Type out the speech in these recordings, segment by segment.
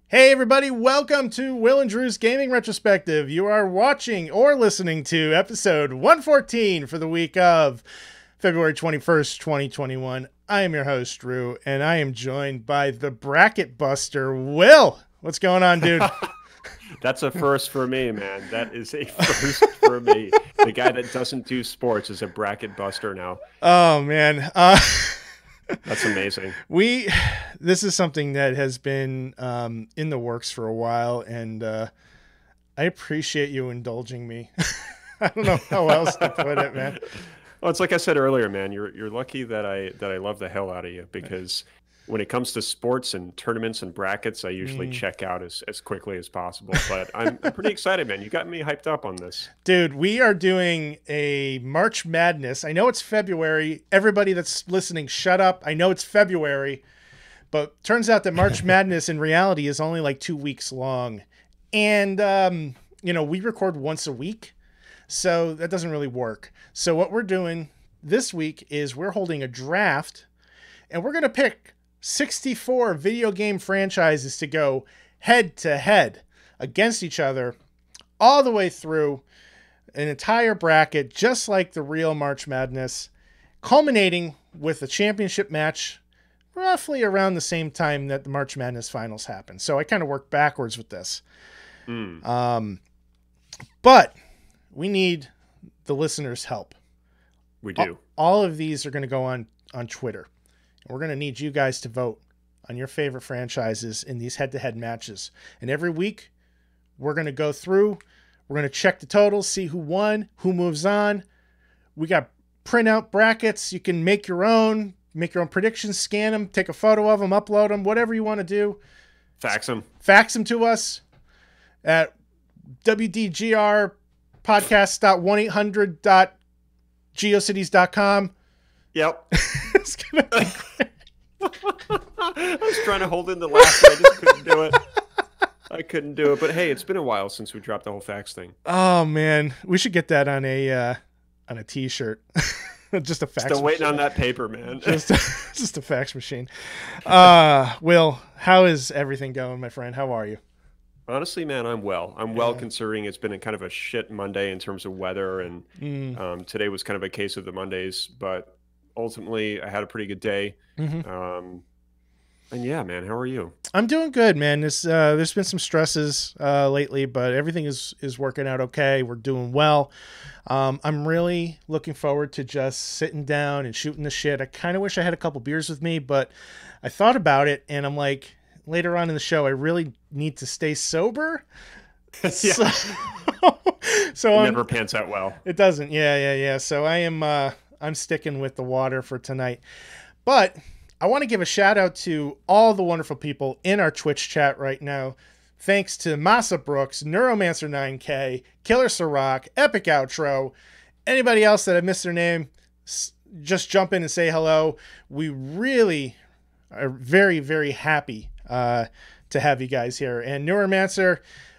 Hey everybody, welcome to Will and Drew's Gaming Retrospective. You are watching or listening to episode 114 for the week of February 21st, 2021. I am your host, Drew, and I am joined by the Bracket Buster, Will. What's going on, dude? That's a first for me, man. That is a first for me. The guy that doesn't do sports is a bracket buster now. Oh, man. That's amazing. This is something that has been in the works for a while, and I appreciate you indulging me. I don't know how else to put it, man. Well, it's like I said earlier, man. You're lucky that I love the hell out of you, because when it comes to sports and tournaments and brackets, I usually check out as quickly as possible. But I'm pretty excited, man. You got me hyped up on this. Dude, we are doing a March Madness. I know it's February. Everybody that's listening, shut up. I know it's February. But turns out that March Madness in reality is only like 2 weeks long. And, we record once a week. So that doesn't really work. So what we're doing this week is we're holding a draft. And we're going to pick 64 video game franchises to go head to head against each other all the way through an entire bracket, just like the real March Madness, culminating with a championship match roughly around the same time that the March Madness finals happened. So I kind of worked backwards with this. But we need the listeners' help. We do. All of these are going to go on Twitter. We're going to need you guys to vote on your favorite franchises in these head-to-head matches. And every week, we're going to go through. We're going to check the totals, see who won, who moves on. We got printout brackets. You can make your own predictions, scan them, take a photo of them, upload them, whatever you want to do. Fax them. Fax them to us at WDGRPodcast.1800.geocities.com. Yep. It's gonna be great. I was trying to hold in the laughter. I just couldn't do it. But hey, it's been a while since we dropped the whole fax thing. Oh man, we should get that on a t-shirt. Just a fax. Still waiting on that paper, man. just a fax machine. Will, how is everything going, my friend? How are you? Honestly, man, I'm well. I'm well considering it's been a kind of a shit Monday in terms of weather, and today was kind of a case of the Mondays, but ultimately, I had a pretty good day. And yeah, man, how are you? I'm doing good, man. There's been some stresses lately, but everything is working out okay. We're doing well. I'm really looking forward to just sitting down and shooting the shit. I kind of wish I had a couple beers with me, but I thought about it, and I'm like, later on in the show, I really need to stay sober. Yeah. So it never pans out well. It doesn't. Yeah. So I'm sticking with the water for tonight. But I want to give a shout out to all the wonderful people in our Twitch chat right now. Thanks to Masa Brooks, Neuromancer9K, Killer Sirach, Epic Outro, anybody else that I missed their name, just jump in and say hello. We really are very, very happy to have you guys here. And Neuromancer,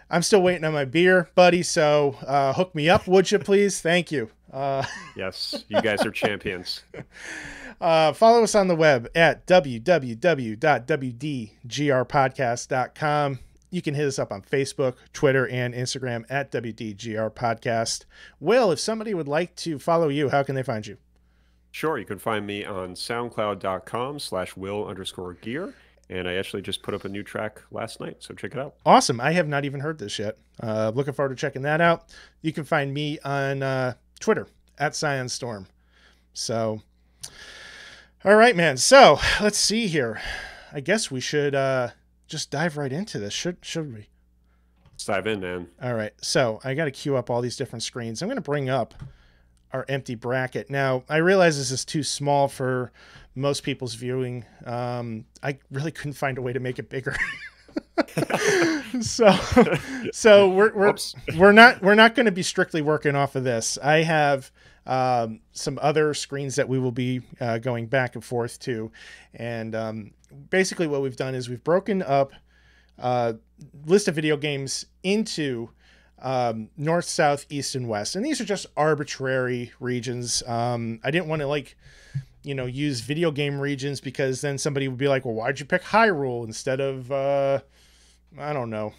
I'm still waiting on my beer, buddy, so hook me up, would you please? Thank you. Yes, you guys are champions. Follow us on the web at www.WDGRPodcast.com. You can hit us up on Facebook, Twitter, and Instagram at WDGRPodcast. Will, if somebody would like to follow you, how can they find you? Sure, you can find me on soundcloud.com/Will_gear. And I actually just put up a new track last night, so check it out. Awesome. I have not even heard this yet. Looking forward to checking that out. You can find me on Twitter at ScionStorm. So, all right, man. So, let's see here. I guess we should just dive right into this, should we? Let's dive in, man. All right. So, I got to queue up all these different screens. I'm going to bring up our empty bracket. Now, I realize this is too small for most people's viewing. I really couldn't find a way to make it bigger. so we're not going to be strictly working off of this. I have some other screens that we will be going back and forth to, and basically what we've done is we've broken up list of video games into north, south, east, and west, and these are just arbitrary regions. I didn't want to use video game regions, because then somebody would be like, well, why'd you pick Hyrule instead of I don't know,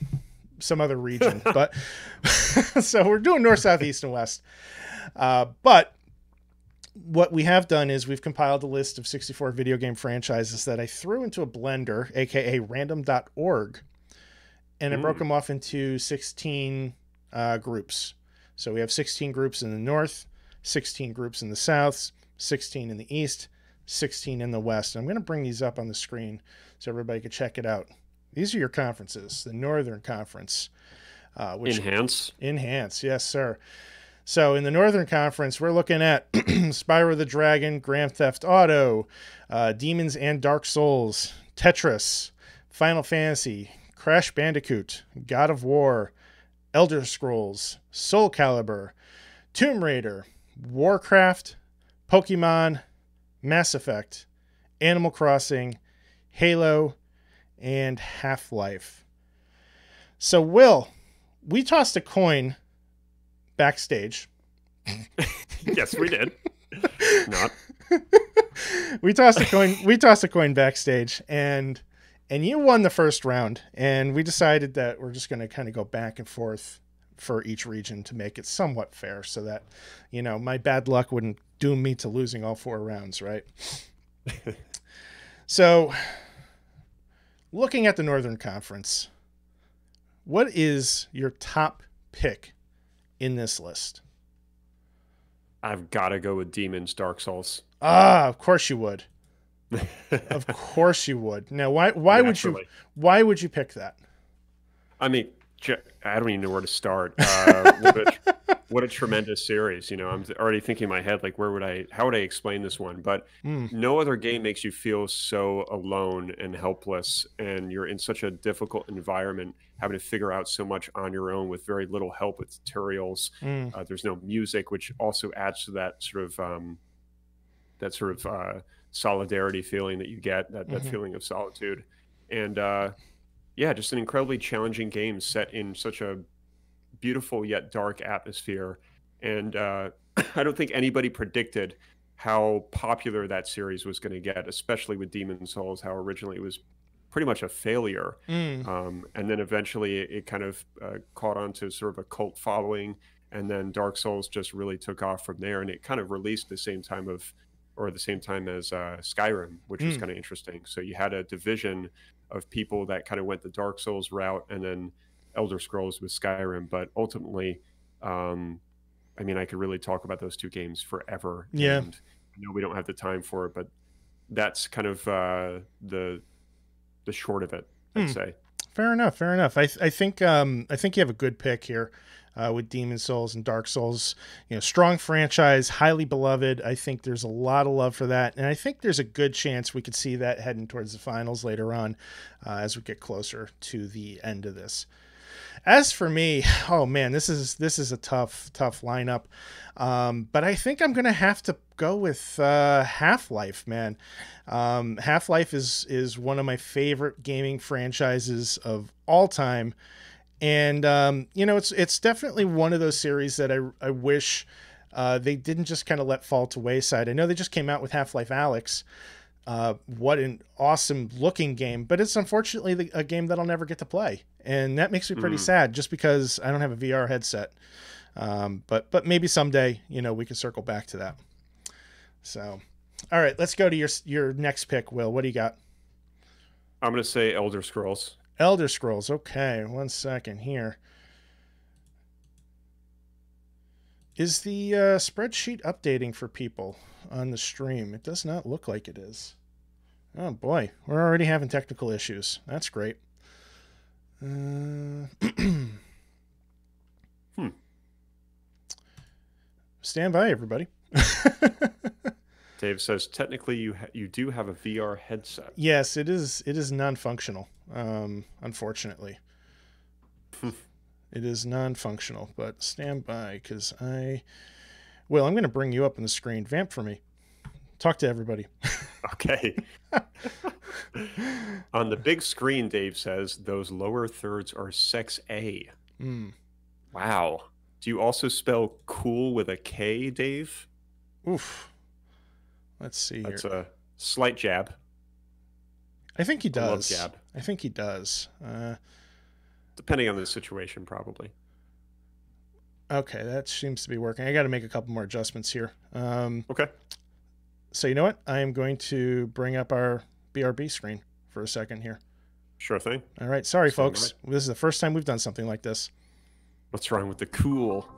some other region. But so we're doing north, south, east, and west. But what we have done is we've compiled a list of 64 video game franchises that I threw into a blender, aka random.org, and I broke them off into 16 groups. So we have 16 groups in the north, 16 groups in the south, 16 in the east, 16 in the west. I'm going to bring these up on the screen so everybody can check it out. These are your conferences, the Northern Conference. Enhance, yes, sir. So in the Northern Conference, we're looking at Spyro the Dragon, Grand Theft Auto, Demons and Dark Souls, Tetris, Final Fantasy, Crash Bandicoot, God of War, Elder Scrolls, Soul Calibur, Tomb Raider, Warcraft, Pokemon, Mass Effect, Animal Crossing, Halo, and Half-Life. So, Will, we tossed a coin backstage. Yes, we did. Not. We tossed a coin backstage, and you won the first round, and we decided that we're just going to kind of go back and forth for each region to make it somewhat fair so that, my bad luck wouldn't doom me to losing all 4 rounds, right? So, looking at the Northern Conference, what is your top pick in this list? I've got to go with Demons, Dark Souls. Of course you would. Of course you would. Now, why would you pick that? I mean, I don't even know where to start. What a tremendous series. I'm already thinking in my head, like, how would I explain this one? But no other game makes you feel so alone and helpless, and you're in such a difficult environment, having to figure out so much on your own with very little help with tutorials. There's no music, which also adds to that sort of solidarity feeling that you get, that feeling of solitude. And just an incredibly challenging game set in such a beautiful yet dark atmosphere. And I don't think anybody predicted how popular that series was going to get, especially with Demon's Souls, how originally it was pretty much a failure. And then eventually it kind of caught on to sort of a cult following. And then Dark Souls just really took off from there. And it kind of released the same time as Skyrim, which was kind of interesting. So you had a division of people that kind of went the Dark Souls route, and then Elder Scrolls with Skyrim. But ultimately, I could really talk about those two games forever. Yeah. And I know we don't have the time for it, but that's kind of the short of it, I'd say. Fair enough. I think you have a good pick here. With Demon's Souls and Dark Souls, strong franchise, highly beloved. I think there's a lot of love for that. And I think there's a good chance we could see that heading towards the finals later on as we get closer to the end of this. As for me, oh man, this is a tough lineup. But I think I'm going to have to go with Half-Life, man. Half-Life is one of my favorite gaming franchises of all time. And, it's definitely one of those series that I wish they didn't just kind of let fall to wayside. I know they just came out with Half-Life Alyx. What an awesome looking game, but it's unfortunately a game that I'll never get to play. And that makes me pretty sad just because I don't have a VR headset. But maybe someday, we can circle back to that. So, all right, let's go to your next pick, Will. What do you got? I'm going to say Elder Scrolls. Elder Scrolls. Okay, 1 second here. Is the spreadsheet updating for people on the stream? It does not look like it is. Oh boy, we're already having technical issues. That's great. Stand by, everybody. Dave says technically you do have a VR headset. Yes, it is non-functional. Unfortunately, it is non-functional. But stand by, because I'm going to bring you up on the screen. Vamp for me. Talk to everybody. Okay. On the big screen, Dave says those lower thirds are sex A. Wow. Do you also spell cool with a K, Dave? Oof. Let's see. That's a slight jab. I think he does. I love jab. I think he does. depending on the situation, probably. Okay, that seems to be working. I got to make a couple more adjustments here. Okay. So you know what? I am going to bring up our BRB screen for a second here. Sure thing. All right. Sorry, folks. This is the first time we've done something like this. What's wrong with the cool?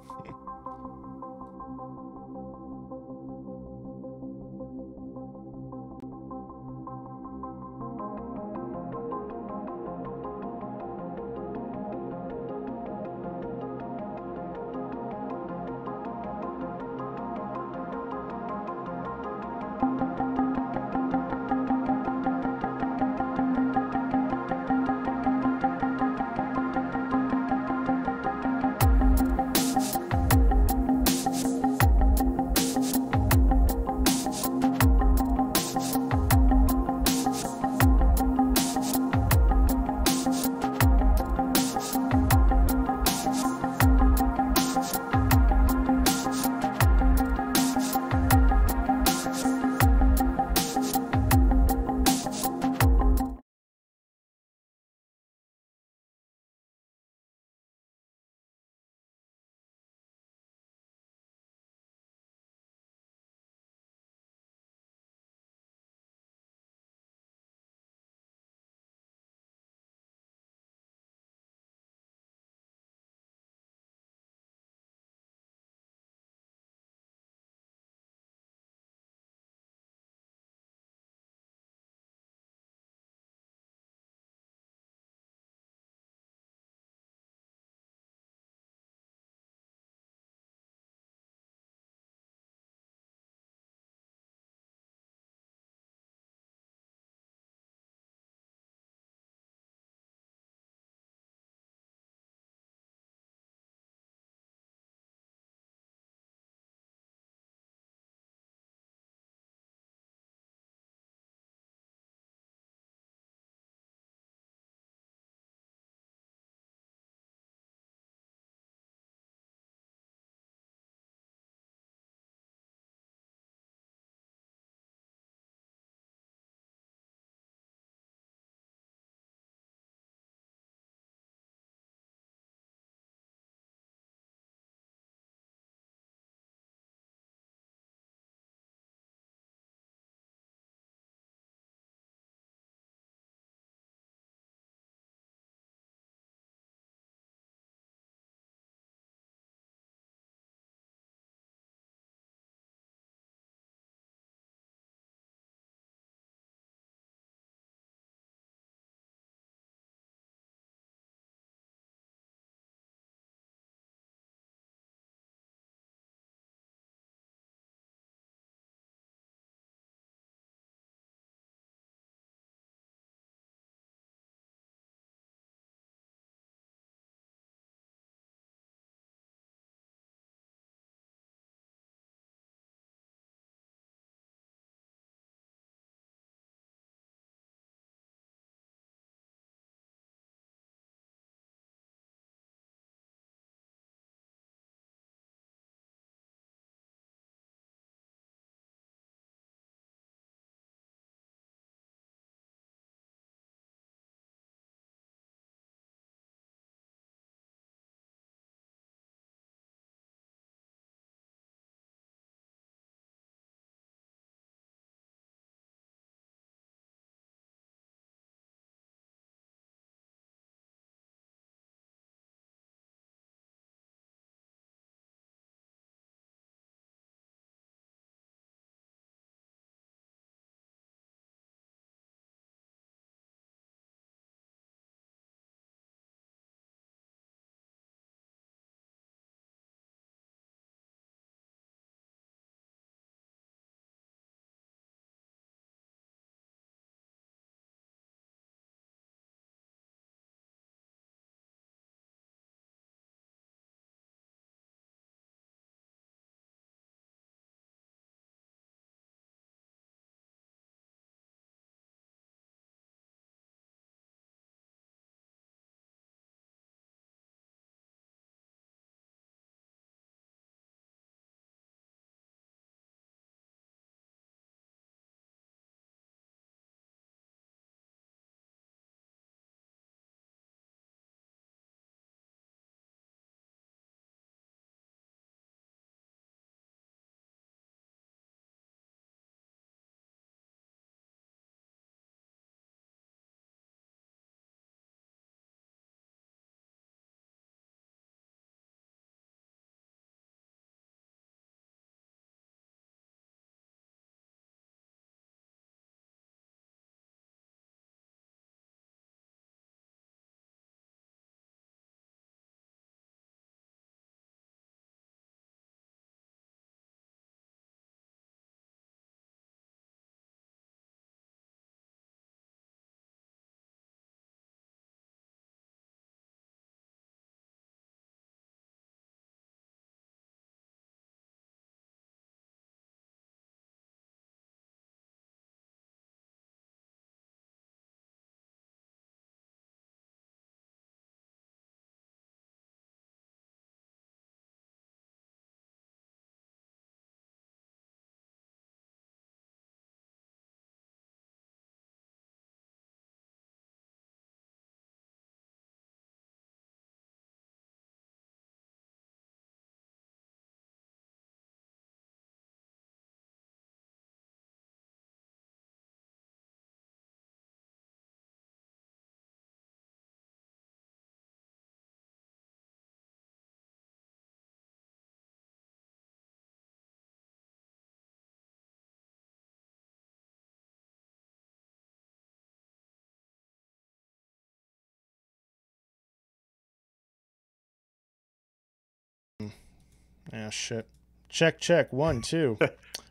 Ah, shit. Check. 1, 2.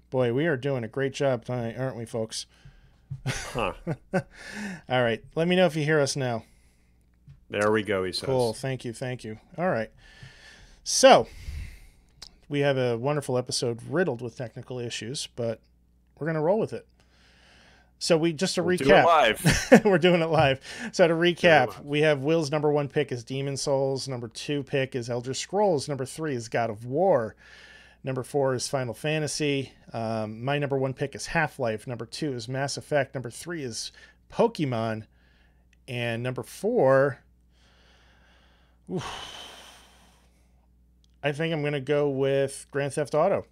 Boy, we are doing a great job tonight, aren't we, folks? Huh. All right. Let me know if you hear us now. There we go, he says. Cool. Thank you. All right. So, we have a wonderful episode riddled with technical issues, but we're going to roll with it. So we'll recap. Do it live. We're doing it live. So to recap, we have Will's number 1 pick is Demon Souls. Number 2 pick is Elder Scrolls. Number 3 is God of War. Number 4 is Final Fantasy. My number 1 pick is Half-Life. Number 2 is Mass Effect. Number 3 is Pokemon. And number 4, I think I'm going to go with Grand Theft Auto.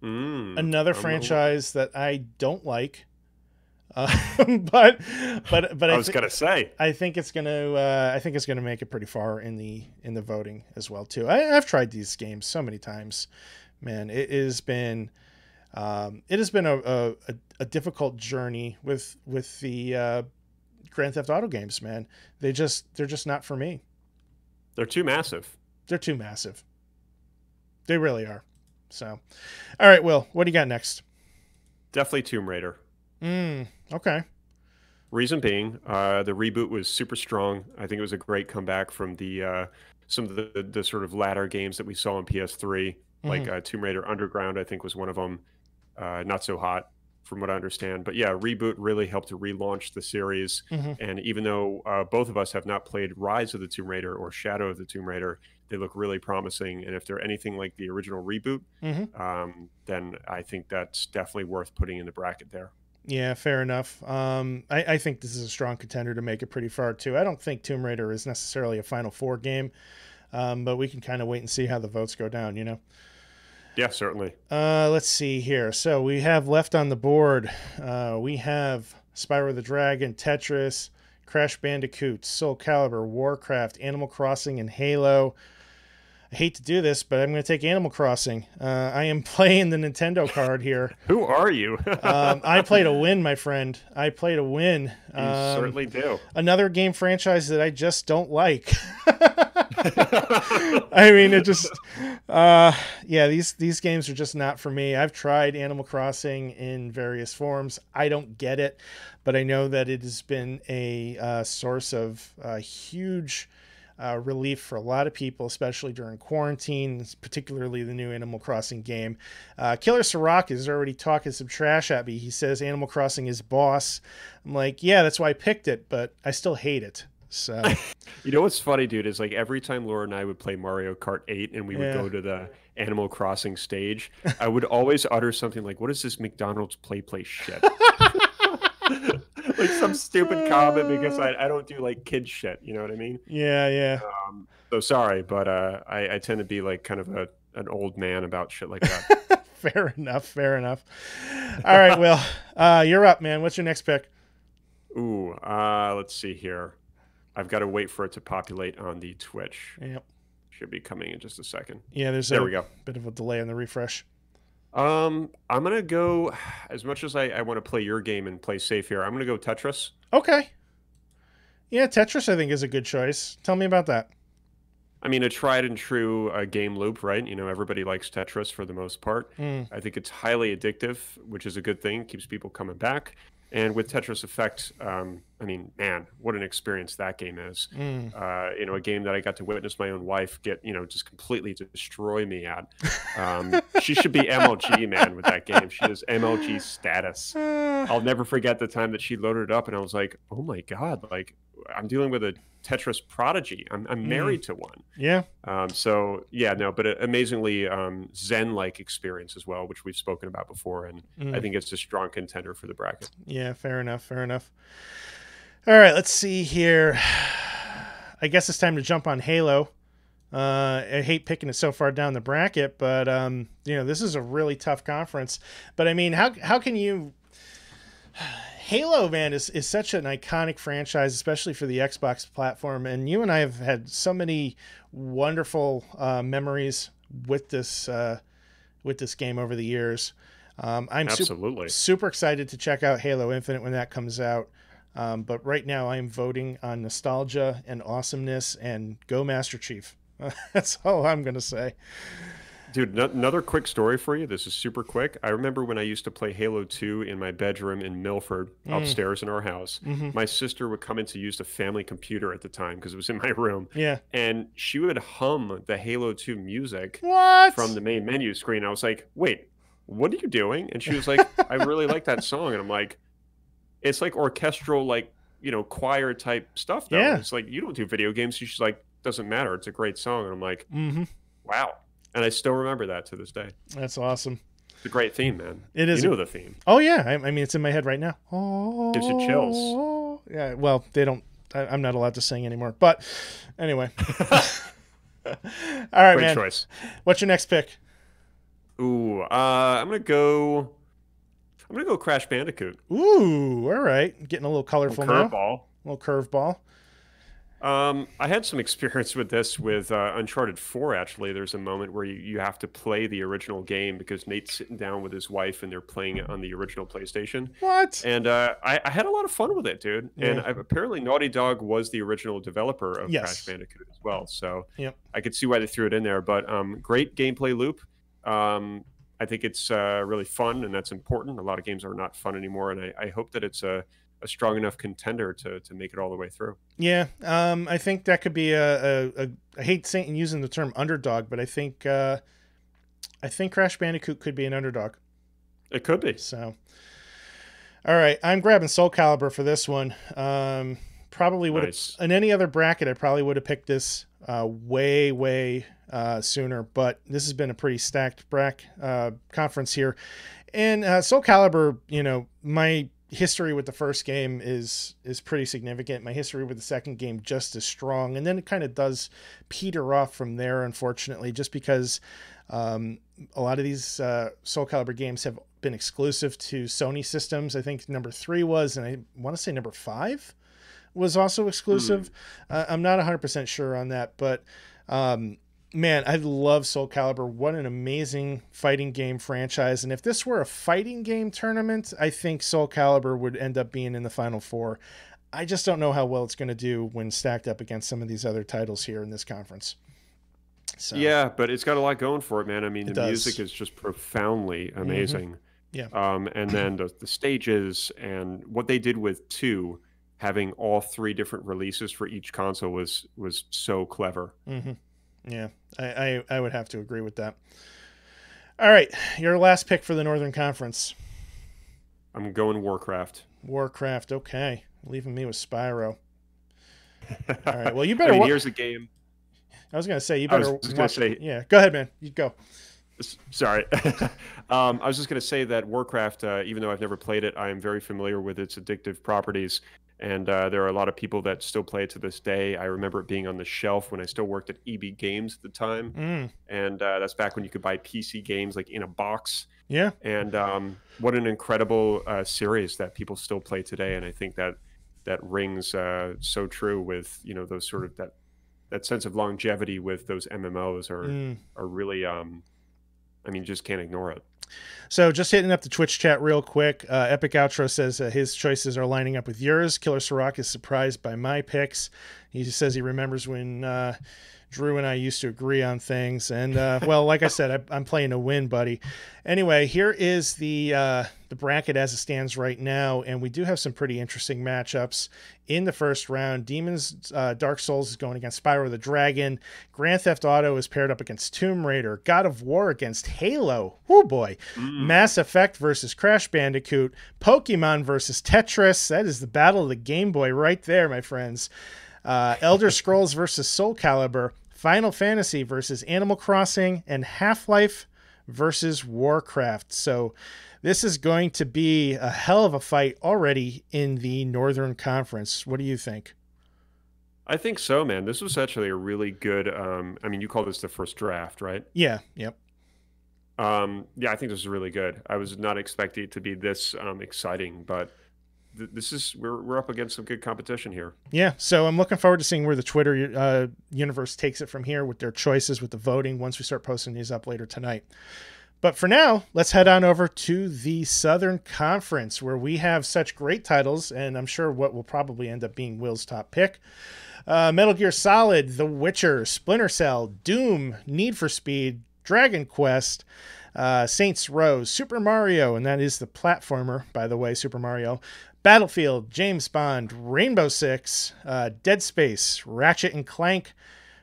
Another franchise that I don't like. But I was gonna say I think it's gonna make it pretty far in the voting as well too. I've tried these games so many times, man. It has been a difficult journey with the Grand Theft Auto games, man. They're just not for me. They're too massive. They really are. So, all right, Will, what do you got next? Definitely Tomb Raider. Okay. Reason being, the reboot was super strong. I think it was a great comeback from the some of the sort of latter games that we saw on PS3, like Tomb Raider Underground. I think was one of them. Not so hot, from what I understand. But yeah, reboot really helped to relaunch the series. And even though both of us have not played Rise of the Tomb Raider or Shadow of the Tomb Raider, they look really promising. And if they're anything like the original reboot, then I think that's definitely worth putting in the bracket there. Yeah, fair enough. I think this is a strong contender to make it pretty far too. I don't think Tomb Raider is necessarily a Final Four game, but we can kind of wait and see how the votes go down, you know? Yeah, certainly. Let's see here. So we have left on the board. We have Spyro the Dragon, Tetris, Crash Bandicoot, Soul Calibur, Warcraft, Animal Crossing, and Halo. I hate to do this, but I'm going to take Animal Crossing. I am playing the Nintendo card here. Who are you? I play to win, my friend. I play to win. You certainly do. Another game franchise that I just don't like. I mean, it just, these games are just not for me. I've tried Animal Crossing in various forms. I don't get it, but I know that it has been a source of huge relief for a lot of people, especially during quarantine, particularly the new Animal Crossing game. Killer Sirach is already talking some trash at me. He says Animal Crossing is boss. I'm like, yeah, that's why I picked it, but I still hate it. So, you know what's funny, dude, is like every time Laura and I would play Mario Kart 8 and we would go to the Animal Crossing stage, I would always utter something like, what is this McDonald's play shit? Like some stupid comment because I don't do like kid shit, you know what I mean? Yeah. So sorry, but I tend to be like kind of an old man about shit like that. Fair enough. All right, Will, you're up, man. What's your next pick? Ooh, let's see here. I've got to wait for it to populate on the Twitch. Yep. Should be coming in just a second. Yeah, there we go. Bit of a delay on the refresh. I'm going to go, as much as I want to play your game and play safe here, I'm going to go Tetris. Okay. Yeah, Tetris I think is a good choice. Tell me about that. I mean, a tried and true game loop, right? You know, everybody likes Tetris for the most part. I think it's highly addictive, which is a good thing. Keeps people coming back. And with Tetris Effect, I mean, man, what an experience that game is. You know, a game that I got to witness my own wife get, you know, just completely destroy me at. She should be MLG, man, with that game. She is MLG status. I'll never forget the time that she loaded it up and I was like, oh my God, like I'm dealing with a Tetris prodigy. I'm married to one. Yeah. So yeah, no, but amazingly Zen-like experience as well, which we've spoken about before, and I think it's a strong contender for the bracket. Yeah, fair enough. All right, let's see here. I guess it's time to jump on Halo. I hate picking it so far down the bracket, but you know, this is a really tough conference. But I mean, how can you? Halo, man, is such an iconic franchise, especially for the Xbox platform. And you and I have had so many wonderful memories with this game over the years. I'm super excited to check out Halo Infinite when that comes out. But right now I am voting on nostalgia and awesomeness and go Master Chief. That's all I'm going to say. Dude, another quick story for you. This is super quick. I remember when I used to play Halo 2 in my bedroom in Milford, upstairs in our house. My sister would come in to use the family computer at the time because it was in my room. Yeah. And she would hum the Halo 2 music What? from the main menu screen. I was like, wait, what are you doing? And she was like, I really like that song. And I'm like, it's like orchestral, like, choir type stuff, though. Yeah. It's like, you don't do video games. She's like, doesn't matter. It's a great song. And I'm like, wow. And I still remember that to this day. That's awesome. It's a great theme, man. It is. You know the theme. Oh, yeah. I mean, it's in my head right now. Oh, gives you chills. Yeah. Well, they don't. I'm not allowed to sing anymore. But anyway. All right, great man. choice. What's your next pick? Ooh, I'm gonna go Crash Bandicoot. Ooh, all right. Getting a little colorful now. Curveball. A little curveball. I had some experience with this with Uncharted 4, actually. There's a moment where you have to play the original game because Nate's sitting down with his wife and they're playing it on the original PlayStation. What? And I had a lot of fun with it, dude. Yeah. And apparently Naughty Dog was the original developer of Yes. Crash Bandicoot as well. So Yep. I could see why they threw it in there. But great gameplay loop. I think it's really fun, and that's important. A lot of games are not fun anymore, and I hope that it's a strong enough contender to make it all the way through. Yeah, I think that could be I hate saying using the term underdog, but I think Crash Bandicoot could be an underdog. It could be. So, all right, I'm grabbing Soul Calibur for this one. Probably would have in any other bracket. I probably would have picked this way sooner, but this has been a pretty stacked conference here. And Soul Calibur, my history with the first game is pretty significant. My history with the second game just as strong, and then it kind of does peter off from there, unfortunately, just because a lot of these Soul Calibur games have been exclusive to Sony systems. I think number 3 was, and I want to say number 5 was also exclusive. I'm not 100% sure on that, but man, I love Soul Calibur. What an amazing fighting game franchise. And if this were a fighting game tournament, I think Soul Calibur would end up being in the Final Four. I just don't know how well it's going to do when stacked up against some of these other titles here in this conference. So, yeah, but it's got a lot going for it, man. I mean, the music is just profoundly amazing. Yeah. And then the stages and what they did with 2, having all 3 different releases for each console was so clever. Yeah, I would have to agree with that. All right, your last pick for the Northern Conference. I'm going Warcraft. Warcraft, okay. Leaving me with Spyro. All right, well, you better... here's a game. I was going to say, you better watch it. Yeah, go ahead, man. You go. Sorry. I was just going to say that Warcraft, even though I've never played it, I am very familiar with its addictive properties. And there are a lot of people that still play it to this day. I remember it being on the shelf when I still worked at EB Games at the time. And that's back when you could buy PC games like in a box. Yeah. And what an incredible series that people still play today. And I think that rings so true with, those sort of that sense of longevity with those MMOs are really, you just can't ignore it. So just hitting up the Twitch chat real quick. Epic Outro says his choices are lining up with yours. Killer Sirach is surprised by my picks. He says he remembers when Drew and I used to agree on things. And, well, like I said, I'm playing to win, buddy. Anyway, here is the bracket as it stands right now. And we do have some pretty interesting matchups in the first round. Demons Dark Souls is going against Spyro the Dragon. Grand Theft Auto is paired up against Tomb Raider. God of War against Halo. Oh, boy. Mass Effect versus Crash Bandicoot. Pokemon versus Tetris. That is the battle of the Game Boy right there, my friends. Elder Scrolls versus Soul Calibur, Final Fantasy versus Animal Crossing, and Half-Life versus Warcraft. So this is going to be a hell of a fight already in the Northern Conference. What do you think? I think so, man. This was actually a really good, you call this the first draft, right? Yeah. Yep. I think this is really good. I was not expecting it to be this exciting, but we're up against some good competition here. Yeah, so I'm looking forward to seeing where the Twitter universe takes it from here with their choices, with the voting, once we start posting these up later tonight. But for now, let's head on over to the Southern Conference, where we have such great titles, and I'm sure what will probably end up being Will's top pick. Metal Gear Solid, The Witcher, Splinter Cell, Doom, Need for Speed, Dragon Quest, Saints Row, Super Mario, and that is the platformer, by the way, Super Mario, Battlefield, James Bond, Rainbow Six, Dead Space, Ratchet and Clank,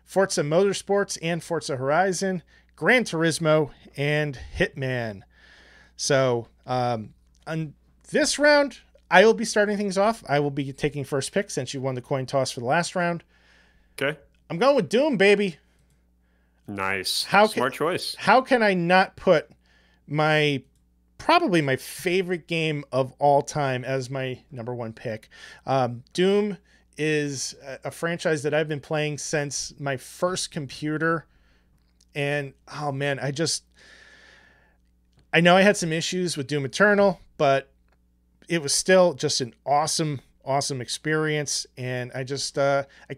Forza Motorsports and Forza Horizon, Gran Turismo, and Hitman. So on this round, I will be starting things off. I will be taking first pick since you won the coin toss for the last round. Okay. I'm going with Doom, baby. Nice. Smart choice. How can I not put probably my favorite game of all time as my number one pick? Doom is a franchise that I've been playing since my first computer. And, oh man, I know I had some issues with Doom Eternal, but it was still just an awesome experience. And I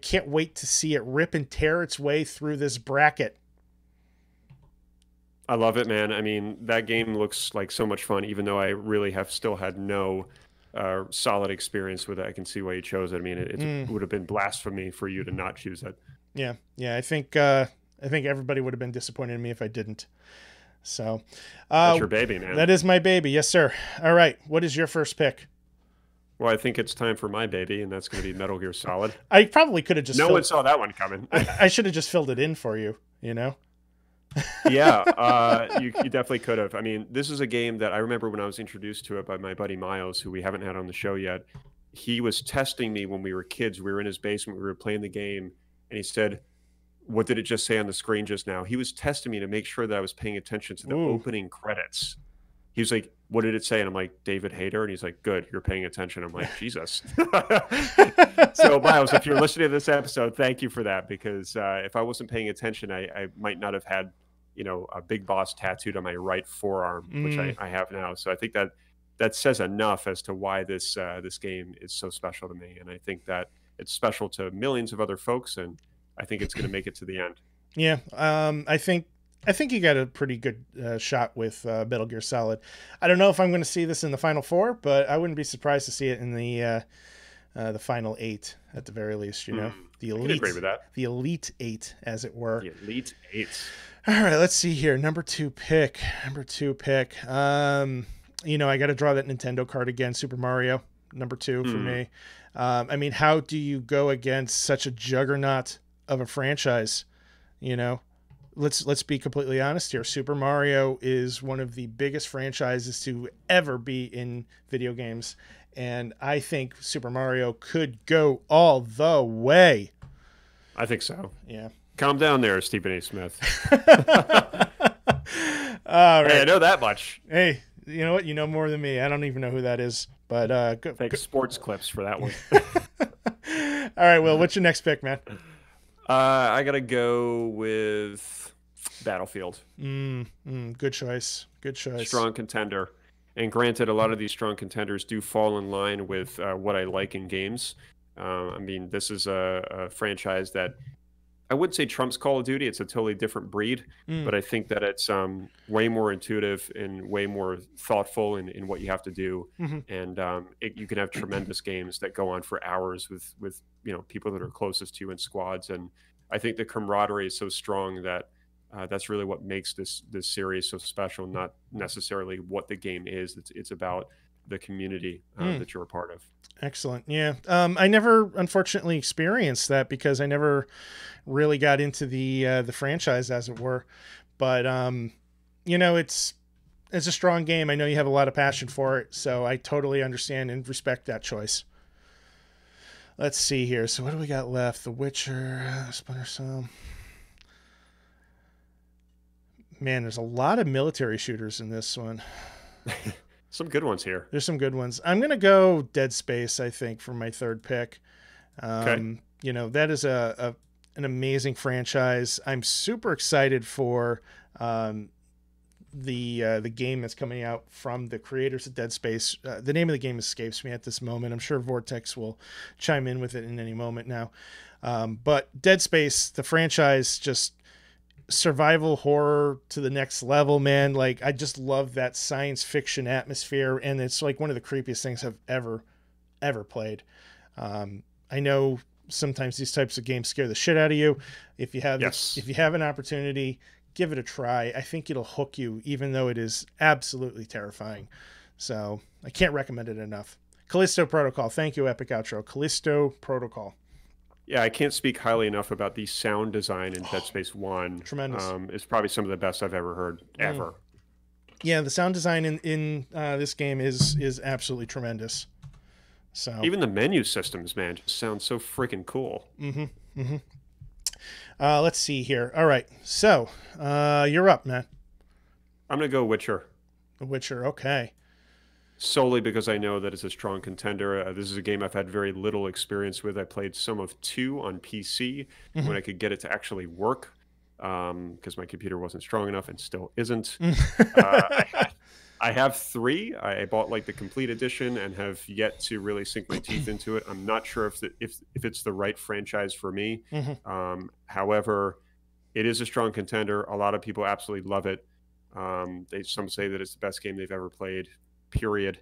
can't wait to see it rip and tear its way through this bracket. I love it, man. I mean, that game looks like so much fun, even though I really have still had no solid experience with it. I can see why you chose it. I mean, it would have been blasphemy for you to not choose it. Yeah. I think everybody would have been disappointed in me if I didn't. So that's your baby, man. That is my baby. Yes, sir. All right. What is your first pick? Well, I think it's time for my baby, and that's going to be Metal Gear Solid. I probably could have just... No one saw that one coming. I should have just filled it in for you, you know? Yeah, you definitely could have. I mean, this is a game that I remember when I was introduced to it by my buddy Miles, who we haven't had on the show yet. He was testing me when we were kids. We were in his basement. We were playing the game, and he said, "What did it just say on the screen just now?" He was testing me to make sure that I was paying attention to the opening credits. He was like, "What did it say?" And I'm like, "David Hayter." And he's like, "Good, you're paying attention." I'm like, Jesus. So Miles, if you're listening to this episode, thank you for that, because if I wasn't paying attention, I might not have had, a Big Boss tattooed on my right forearm, which I have now. So I think that says enough as to why this game is so special to me. And I think that it's special to millions of other folks, and I think it's going to make it to the end. Yeah, I think you got a pretty good shot with Metal Gear Solid. I don't know if I'm going to see this in the Final Four, but I wouldn't be surprised to see it in the Final 8 at the very least. The elite. I can agree with that. The Elite 8, as it were. The Elite 8. All right, let's see here. Number two pick. I got to draw that Nintendo card again. Super Mario, number 2 for me. I mean, how do you go against such a juggernaut of a franchise? Let's be completely honest here. Super Mario is one of the biggest franchises to ever be in video games, and I think Super Mario could go all the way. I think so. Yeah. Calm down there, Stephen A. Smith. All right. Hey, I know that much. Hey, you know what? You know more than me. I don't even know who that is, but Thanks, Sports Clips, for that one. All right, Will, what's your next pick, man? I gotta go with Battlefield. Good choice. Strong contender. And granted, a lot of these strong contenders do fall in line with what I like in games. I mean, this is a franchise that I wouldn't say trumps Call of Duty. It's a totally different breed, but I think that it's way more intuitive and way more thoughtful in what you have to do. And you can have tremendous games that go on for hours with people that are closest to you in squads. And I think the camaraderie is so strong that that's really what makes this series so special. Not necessarily what the game is. It's about the community that you're a part of. Excellent. Yeah. I never, unfortunately, experienced that because I never really got into the franchise, as it were. But it's a strong game. I know you have a lot of passion for it, so I totally understand and respect that choice. Let's see here. So what do we got left? The Witcher, Splinter Cell. Man, there's a lot of military shooters in this one. Some good ones here. There's some good ones. I'm going to go Dead Space, I think, for my third pick. Okay. That is an amazing franchise. I'm super excited for the game that's coming out from the creators of Dead Space. The name of the game escapes me at this moment. I'm sure Vortex will chime in with it in any moment now. But Dead Space, the franchise, just survival horror to the next level, man. Like, I just love that science fiction atmosphere, and it's like one of the creepiest things I've ever played. I know sometimes these types of games scare the shit out of you. If you have an opportunity, give it a try. I think it'll hook you, even though it is absolutely terrifying. So I can't recommend it enough. Callisto Protocol. Thank you, Epic Outro. Callisto Protocol. Yeah, I can't speak highly enough about the sound design in Dead Space 1. Tremendous. It's probably some of the best I've ever heard, ever. Yeah, the sound design in this game is absolutely tremendous. So even the menu systems, man, just sound so freaking cool. Let's see here. All right, so you're up, man. I'm gonna go Witcher. The Witcher, okay. Solely because I know that it's a strong contender. This is a game I've had very little experience with. I played some of 2 on PC when I could get it to actually work, because my computer wasn't strong enough and still isn't. I have 3. I bought like the complete edition and have yet to really sink my teeth into it. I'm not sure if it's the right franchise for me. However, it is a strong contender. A lot of people absolutely love it. Some say that it's the best game they've ever played. Period.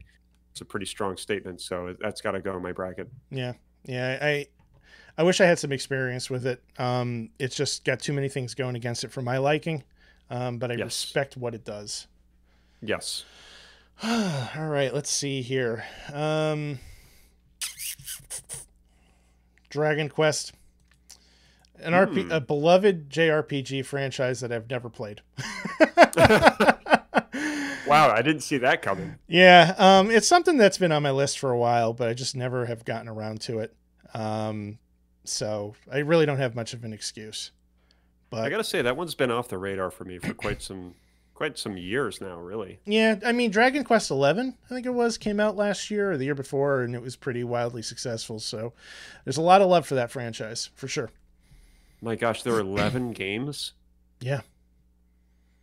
It's a pretty strong statement, so that's got to go in my bracket. Yeah. I wish I had some experience with it. It's just got too many things going against it for my liking, but I respect what it does. Yes. All right, let's see here. Dragon Quest, a beloved JRPG franchise that I've never played. Wow, I didn't see that coming. Yeah, it's something that's been on my list for a while, but I just never have gotten around to it. So I really don't have much of an excuse. But I gotta say, that one's been off the radar for me for quite some years now, really. Yeah, I mean, Dragon Quest 11, I think it was, came out last year or the year before, and it was pretty wildly successful. So there's a lot of love for that franchise, for sure. My gosh, there were 11 games? Yeah.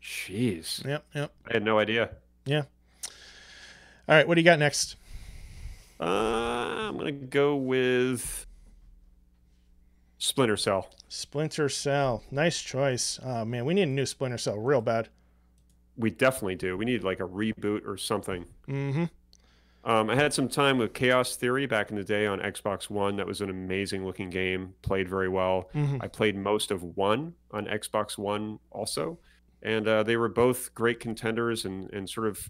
Jeez. Yep. I had no idea. Yeah. All right, what do you got next? I'm going to go with Splinter Cell. Splinter Cell. Nice choice. Oh, man, we need a new Splinter Cell real bad. We definitely do. We need like a reboot or something. I had some time with Chaos Theory back in the day on Xbox One. That was an amazing looking game. Played very well. I played most of 1 on Xbox One also. And they were both great contenders and sort of,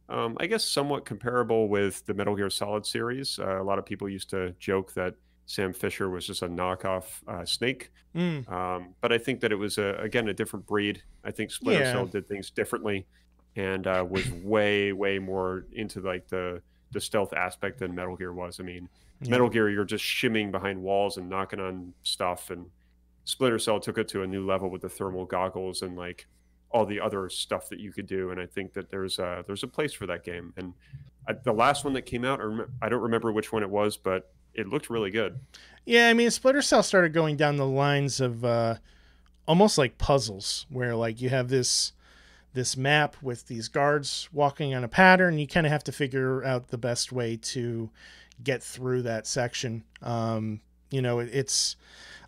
I guess, somewhat comparable with the Metal Gear Solid series. A lot of people used to joke that Sam Fisher was just a knockoff Snake. But I think that it was, again, a different breed. I think Splinter Cell did things differently and was way, way more into like the stealth aspect than Metal Gear was. I mean, Metal Gear, you're just shimming behind walls and knocking on stuff. And Splinter Cell took it to a new level with the thermal goggles and like all the other stuff that you could do. And I think that there's a place for that game. And the last one that came out, I don't remember which one it was, but it looked really good. Yeah, I mean, Splinter Cell started going down the lines of almost like puzzles, where like you have this map with these guards walking on a pattern. You kind of have to figure out the best way to get through that section. It's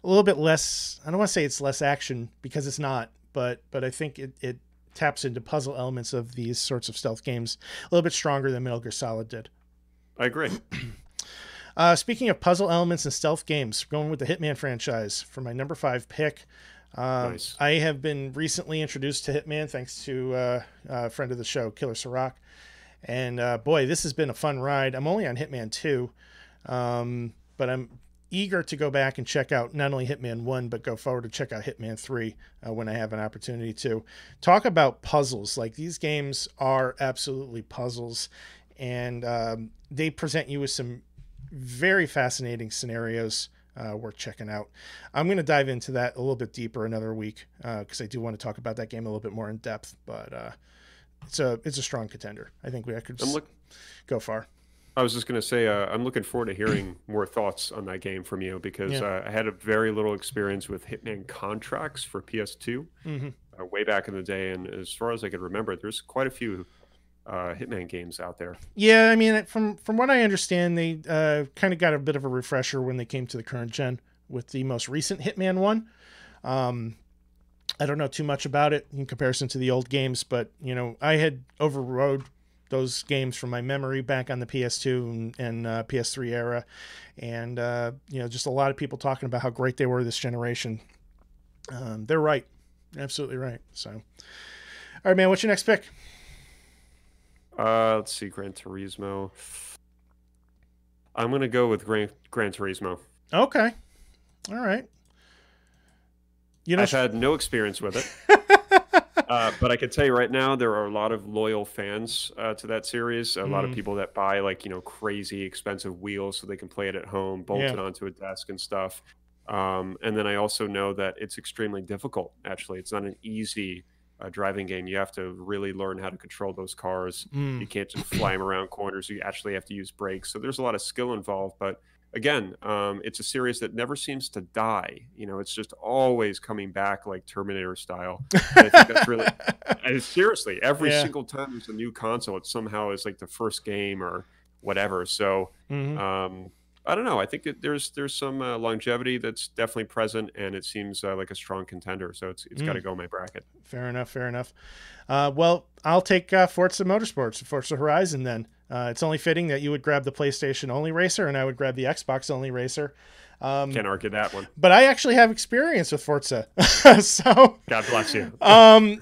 a little bit less. I don't want to say it's less action because it's not, but I think it taps into puzzle elements of these sorts of stealth games a little bit stronger than Metal Gear Solid did. I agree. Speaking of puzzle elements and stealth games, going with the Hitman franchise for my number 5 pick. Nice. I have been recently introduced to Hitman thanks to a friend of the show, Killer Sirach. And boy, this has been a fun ride. I'm only on Hitman 2, but I'm eager to go back and check out not only Hitman 1, but go forward to check out Hitman 3 when I have an opportunity to. Talk about puzzles. Like, these games are absolutely puzzles, and they present you with some very fascinating scenarios worth checking out. I'm going to dive into that a little bit deeper another week because I do want to talk about that game a little bit more in depth, but it's a strong contender. I think I could go far. I was just going to say, I'm looking forward to hearing more thoughts on that game from you because I had a very little experience with Hitman contracts for PS2 way back in the day. And as far as I could remember, there's quite a few Hitman games out there. Yeah, I mean, from what I understand, they kind of got a bit of a refresher when they came to the current gen with the most recent Hitman 1. I don't know too much about it in comparison to the old games, but, I had overrode those games from my memory back on the PS2 and PS3 era. And, just a lot of people talking about how great they were this generation. They're right. Absolutely right. So, all right, man. What's your next pick? Let's see, Gran Turismo. I'm gonna go with Gran Turismo. Okay. All right. I've had no experience with it. But I can tell you right now, there are a lot of loyal fans to that series. A lot of people that buy crazy expensive wheels so they can play it at home, bolted onto a desk and stuff. And then I also know that it's extremely difficult. Actually, it's not an easy driving game. You have to really learn how to control those cars. You can't just fly them around corners. You actually have to use brakes. So there's a lot of skill involved. But again, it's a series that never seems to die. It's just always coming back like Terminator style. And I think that's really, seriously, every single time there's a new console, it somehow is like the first game or whatever. So I don't know. I think that there's some longevity that's definitely present, and it seems like a strong contender. So it's got to go in my bracket. Fair enough. Fair enough. Well, I'll take Forza Motorsports, Forza Horizon then. It's only fitting that you would grab the PlayStation only racer and I would grab the Xbox only racer. Can't argue that one. But I actually have experience with Forza. So God bless you.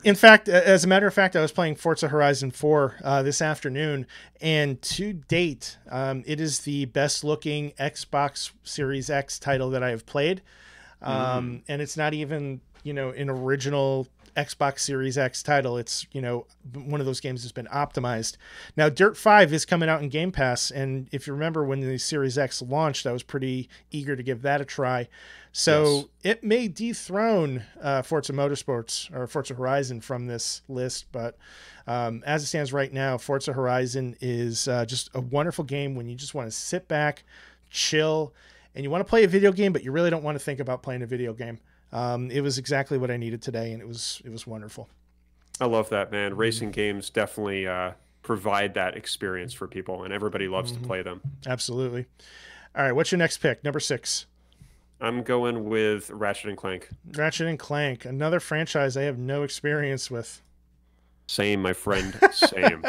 In fact, as a matter of fact, I was playing Forza Horizon 4 this afternoon, and to date, it is the best looking Xbox Series X title that I have played. And it's not even, an original Xbox Series X title. It's, one of those games that's been optimized. Now, Dirt 5 is coming out in Game Pass, and if you remember when the Series X launched, I was pretty eager to give that a try. So it may dethrone Forza Motorsports or Forza Horizon from this list, but as it stands right now, Forza Horizon is just a wonderful game when you just want to sit back, chill, and you want to play a video game, but you really don't want to think about playing a video game. It was exactly what I needed today, and it was wonderful. I love that, man. Racing games definitely provide that experience for people, and everybody loves to play them. Absolutely. All right, what's your next pick? Number 6. I'm going with Ratchet and Clank. Ratchet and Clank, another franchise I have no experience with. Same, my friend. Same.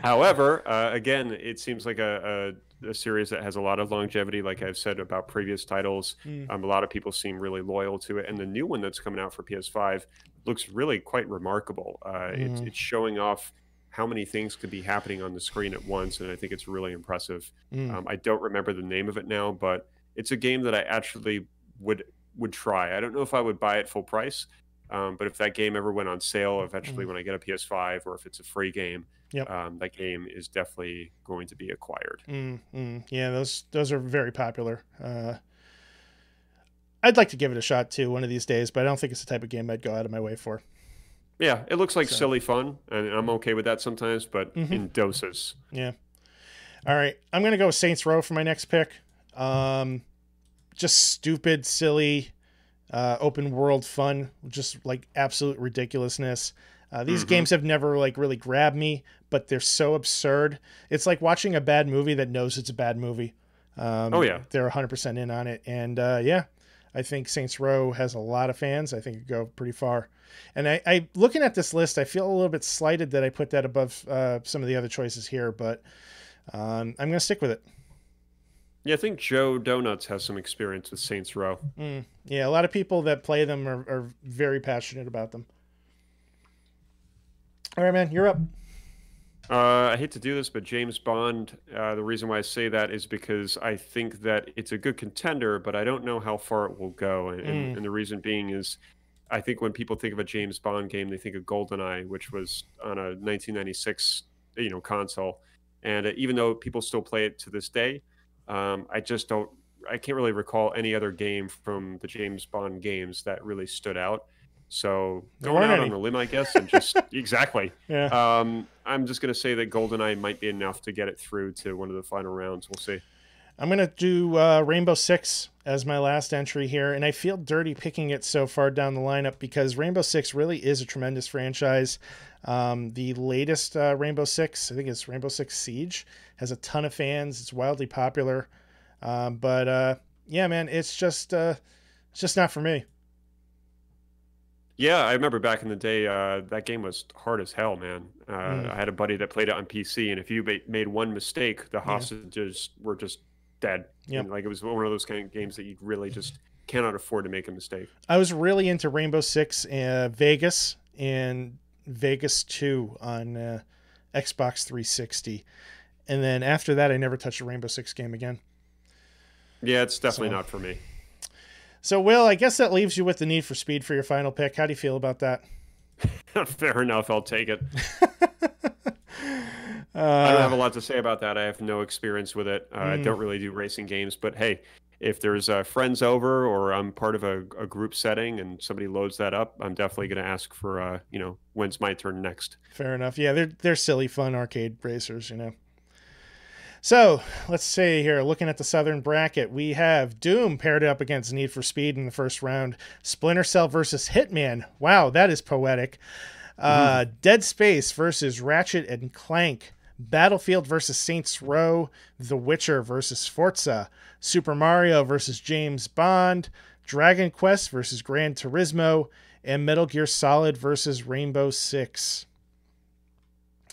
However, again, it seems like a series that has a lot of longevity, like I've said about previous titles. A lot of people seem really loyal to it, and the new one that's coming out for PS5 looks really quite remarkable. It's showing off how many things could be happening on the screen at once, and I think it's really impressive. I don't remember the name of it now, but it's a game that I actually would try. I don't know if I would buy it full price, but if that game ever went on sale eventually when I get a PS5, or if it's a free game, that game is definitely going to be acquired. Yeah, those are very popular. I'd like to give it a shot too one of these days, but I don't think it's the type of game I'd go out of my way for. Yeah, it looks like silly fun, and I'm okay with that sometimes, but in doses. Yeah. All right, I'm going to go with Saints Row for my next pick. Just stupid, silly, open world fun, just like absolute ridiculousess. These games have never really grabbed me, but they're so absurd. It's like watching a bad movie that knows it's a bad movie. They're 100% in on it. And I think Saints Row has a lot of fans. I think it could go pretty far. And I looking at this list, I feel a little bit slighted that I put that above some of the other choices here, but I'm going to stick with it. Yeah, I think Joe Donuts has some experience with Saints Row. Yeah, a lot of people that play them are very passionate about them. All right, man, you're up. I hate to do this, but James Bond, the reason why I say that is because I think that it's a good contender, but I don't know how far it will go. And the reason being is I think when people think of a James Bond game, they think of GoldenEye, which was on a 1996 console. And even though people still play it to this day, I can't really recall any other game from the James Bond games that really stood out. So going out on a limb, I guess, and just exactly. Yeah. I'm just going to say that GoldenEye might be enough to get it through to one of the final rounds. We'll see. I'm going to do Rainbow Six as my last entry here, and I feel dirty picking it so far down the lineup because Rainbow Six really is a tremendous franchise. The latest Rainbow Six, I think it's Rainbow Six Siege, has a ton of fans. It's wildly popular. But yeah, man, it's just not for me. Yeah, I remember back in the day, that game was hard as hell, man. I had a buddy that played it on PC, and if you made one mistake, the hostages were just dead. Yep. And, it was one of those kind of games that you really just cannot afford to make a mistake. I was really into Rainbow Six Vegas and Vegas 2 on Xbox 360. And then after that, I never touched a Rainbow Six game again. Yeah, it's definitely not for me. So, Will, I guess that leaves you with the Need for Speed for your final pick. How do you feel about that? Fair enough. I'll take it. I don't have a lot to say about that. I have no experience with it. I don't really do racing games. But hey, if there's friends over or I'm part of a group setting and somebody loads that up, I'm definitely going to ask for, when's my turn next. Fair enough. Yeah, they're silly, fun arcade racers, So let's see here. Looking at the Southern bracket, we have Doom paired up against Need for Speed in the first round. Splinter Cell versus Hitman. Wow, that is poetic. Dead Space versus Ratchet and Clank. Battlefield versus Saints Row. The Witcher versus Forza. Super Mario versus James Bond. Dragon Quest versus Gran Turismo. And Metal Gear Solid versus Rainbow Six.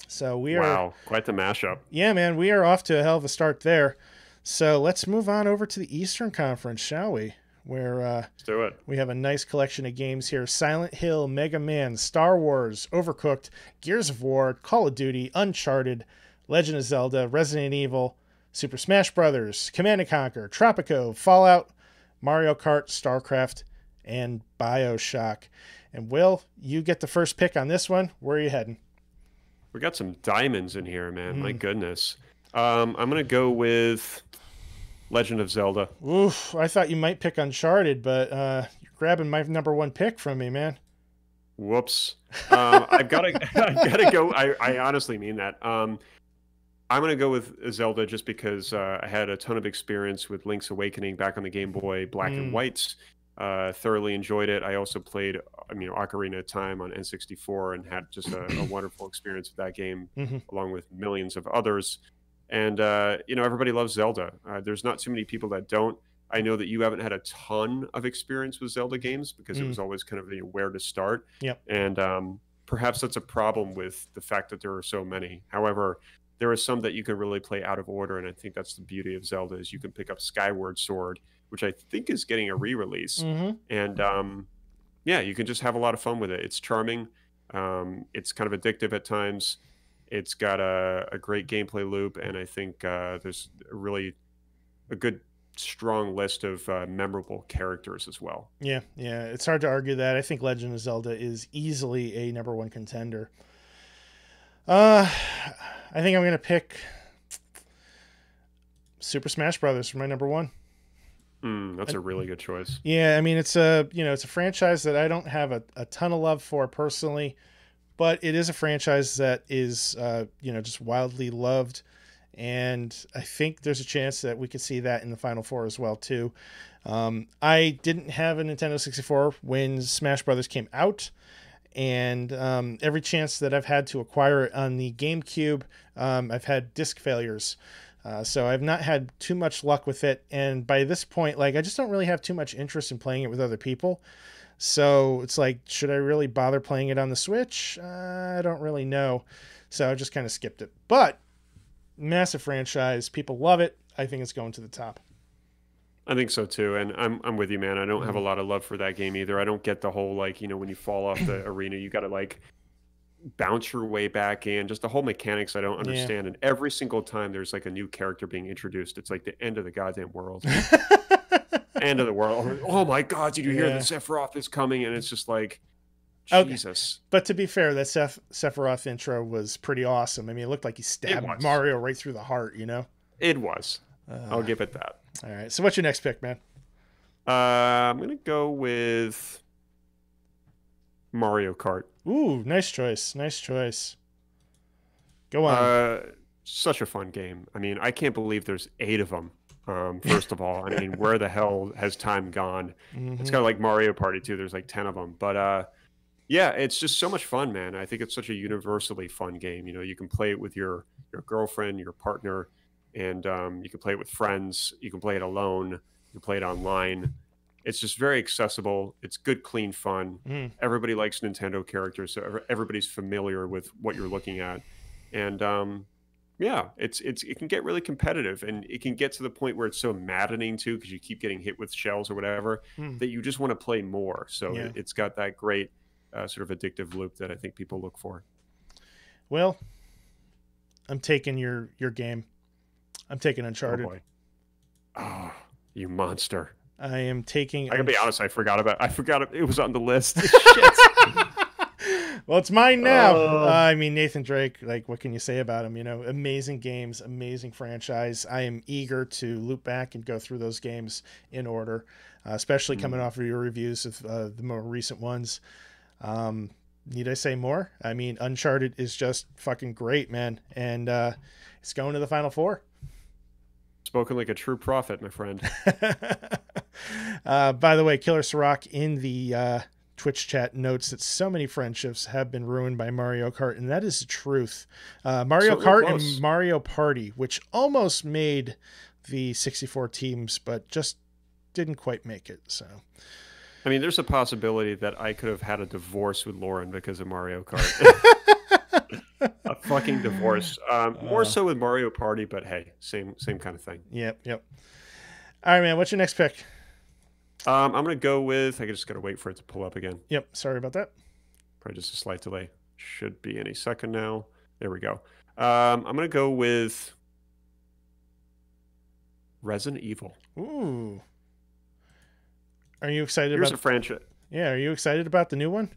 So we are... Wow, quite the mashup. Yeah, man, we are off to a hell of a start there. So let's move on over to the Eastern Conference, shall we? Where let's do it. We have a nice collection of games here. Silent Hill, Mega Man, Star Wars, Overcooked, Gears of War, Call of Duty, Uncharted, Legend of Zelda, Resident Evil, Super Smash Bros., Command & Conquer, Tropico, Fallout, Mario Kart, StarCraft, and BioShock. And Will, you get the first pick on this one. Where are you heading? We got some diamonds in here, man. My goodness. I'm going to go with Legend of Zelda. Oof, I thought you might pick Uncharted, but you're grabbing my number one pick from me, man. Whoops. I've got to go. I honestly mean that. I'm going to go with Zelda just because I had a ton of experience with Link's Awakening back on the Game Boy Black and Whites. Thoroughly enjoyed it. I also played, Ocarina of Time on N64 and had just a wonderful experience with that game, along with millions of others. And, everybody loves Zelda. There's not too many people that don't. I know that you haven't had a ton of experience with Zelda games because it was always kind of where to start. Yep. And perhaps that's a problem with the fact that there are so many. However, there are some that you can really play out of order, and I think that's the beauty of Zelda is you can pick up Skyward Sword, which I think is getting a re-release. And you can just have a lot of fun with it. It's charming. It's kind of addictive at times. It's got a great gameplay loop, and I think there's really a good, strong list of memorable characters as well. Yeah, it's hard to argue that. I think Legend of Zelda is easily a number one contender. I think I'm going to pick Super Smash Brothers for my number one. That's a really good choice. Yeah, I mean, it's a franchise that I don't have a ton of love for personally, but it is a franchise that is, just wildly loved. And I think there's a chance that we could see that in the Final Four as well, too. I didn't have a Nintendo 64 when Smash Brothers came out. And every chance that I've had to acquire it on the GameCube, I've had disc failures. So I've not had too much luck with it. And by this point, I just don't really have too much interest in playing it with other people. So it's should I really bother playing it on the Switch? I don't really know. So I just kind of skipped it. But massive franchise. People love it. I think it's going to the top. I think so too, and I'm with you, man. I don't have a lot of love for that game either. I don't get the whole when you fall off the arena, you got to bounce your way back in. Just the whole mechanics I don't understand. Yeah. And every single time there's a new character being introduced, it's the end of the goddamn world. End of the world. Oh my God! Did you hear that Sephiroth is coming? And it's just Jesus. Okay. But to be fair, that Sephiroth intro was pretty awesome. I mean, it looked like he stabbed Mario right through the heart. It was. I'll give it that. All right. So what's your next pick, man? I'm going to go with Mario Kart. Ooh, nice choice. Go on. Such a fun game. I mean, I can't believe there's 8 of them. First of all, I mean, where the hell has time gone? It's kind of like Mario Party 2. There's 10 of them. But it's just so much fun, man. I think it's such a universally fun game. You can play it with your girlfriend, your partner, and you can play it with friends. You can play it alone. You can play it online. It's just very accessible. It's good, clean fun. Everybody likes Nintendo characters, so everybody's familiar with what you're looking at. And Yeah, it can get really competitive, and it can get to the point where it's so maddening too, because you keep getting hit with shells or whatever, Hmm. that you just want to play more. So Yeah. it's got that great sort of addictive loop that I think people look for. Well, I'm taking your game. I'm taking Oh Uncharted. boy, oh, you monster! I am taking. I gotta be honest, I forgot it was on the list. Shit. Well, it's mine now. Oh. I mean, Nathan Drake, like, what can you say about him? You know, amazing games, amazing franchise. I am eager to loop back and go through those games in order, especially coming off of your reviews of the more recent ones. Need I say more? I mean, Uncharted is just fucking great, man. And it's going to the Final Four. Spoken like a true prophet, my friend. By the way, Killer Sirach in the Twitch chat notes that so many friendships have been ruined by Mario Kart, and that is the truth. Mario Kart and Mario Party, which almost made the 64 teams, but just didn't quite make it. So, I mean, there's a possibility that I could have had a divorce with Lauren because of Mario Kart. A fucking divorce. More so with Mario Party, but hey, same kind of thing. Yep. All right, man. What's your next pick? I'm gonna go with. I just gotta wait for it to pull up again. Yep. Sorry about that. Probably just a slight delay. Should be any second now. There we go. I'm gonna go with Resident Evil. Ooh. Are you excited Here's about a franchise? Yeah. Are you excited about the new one?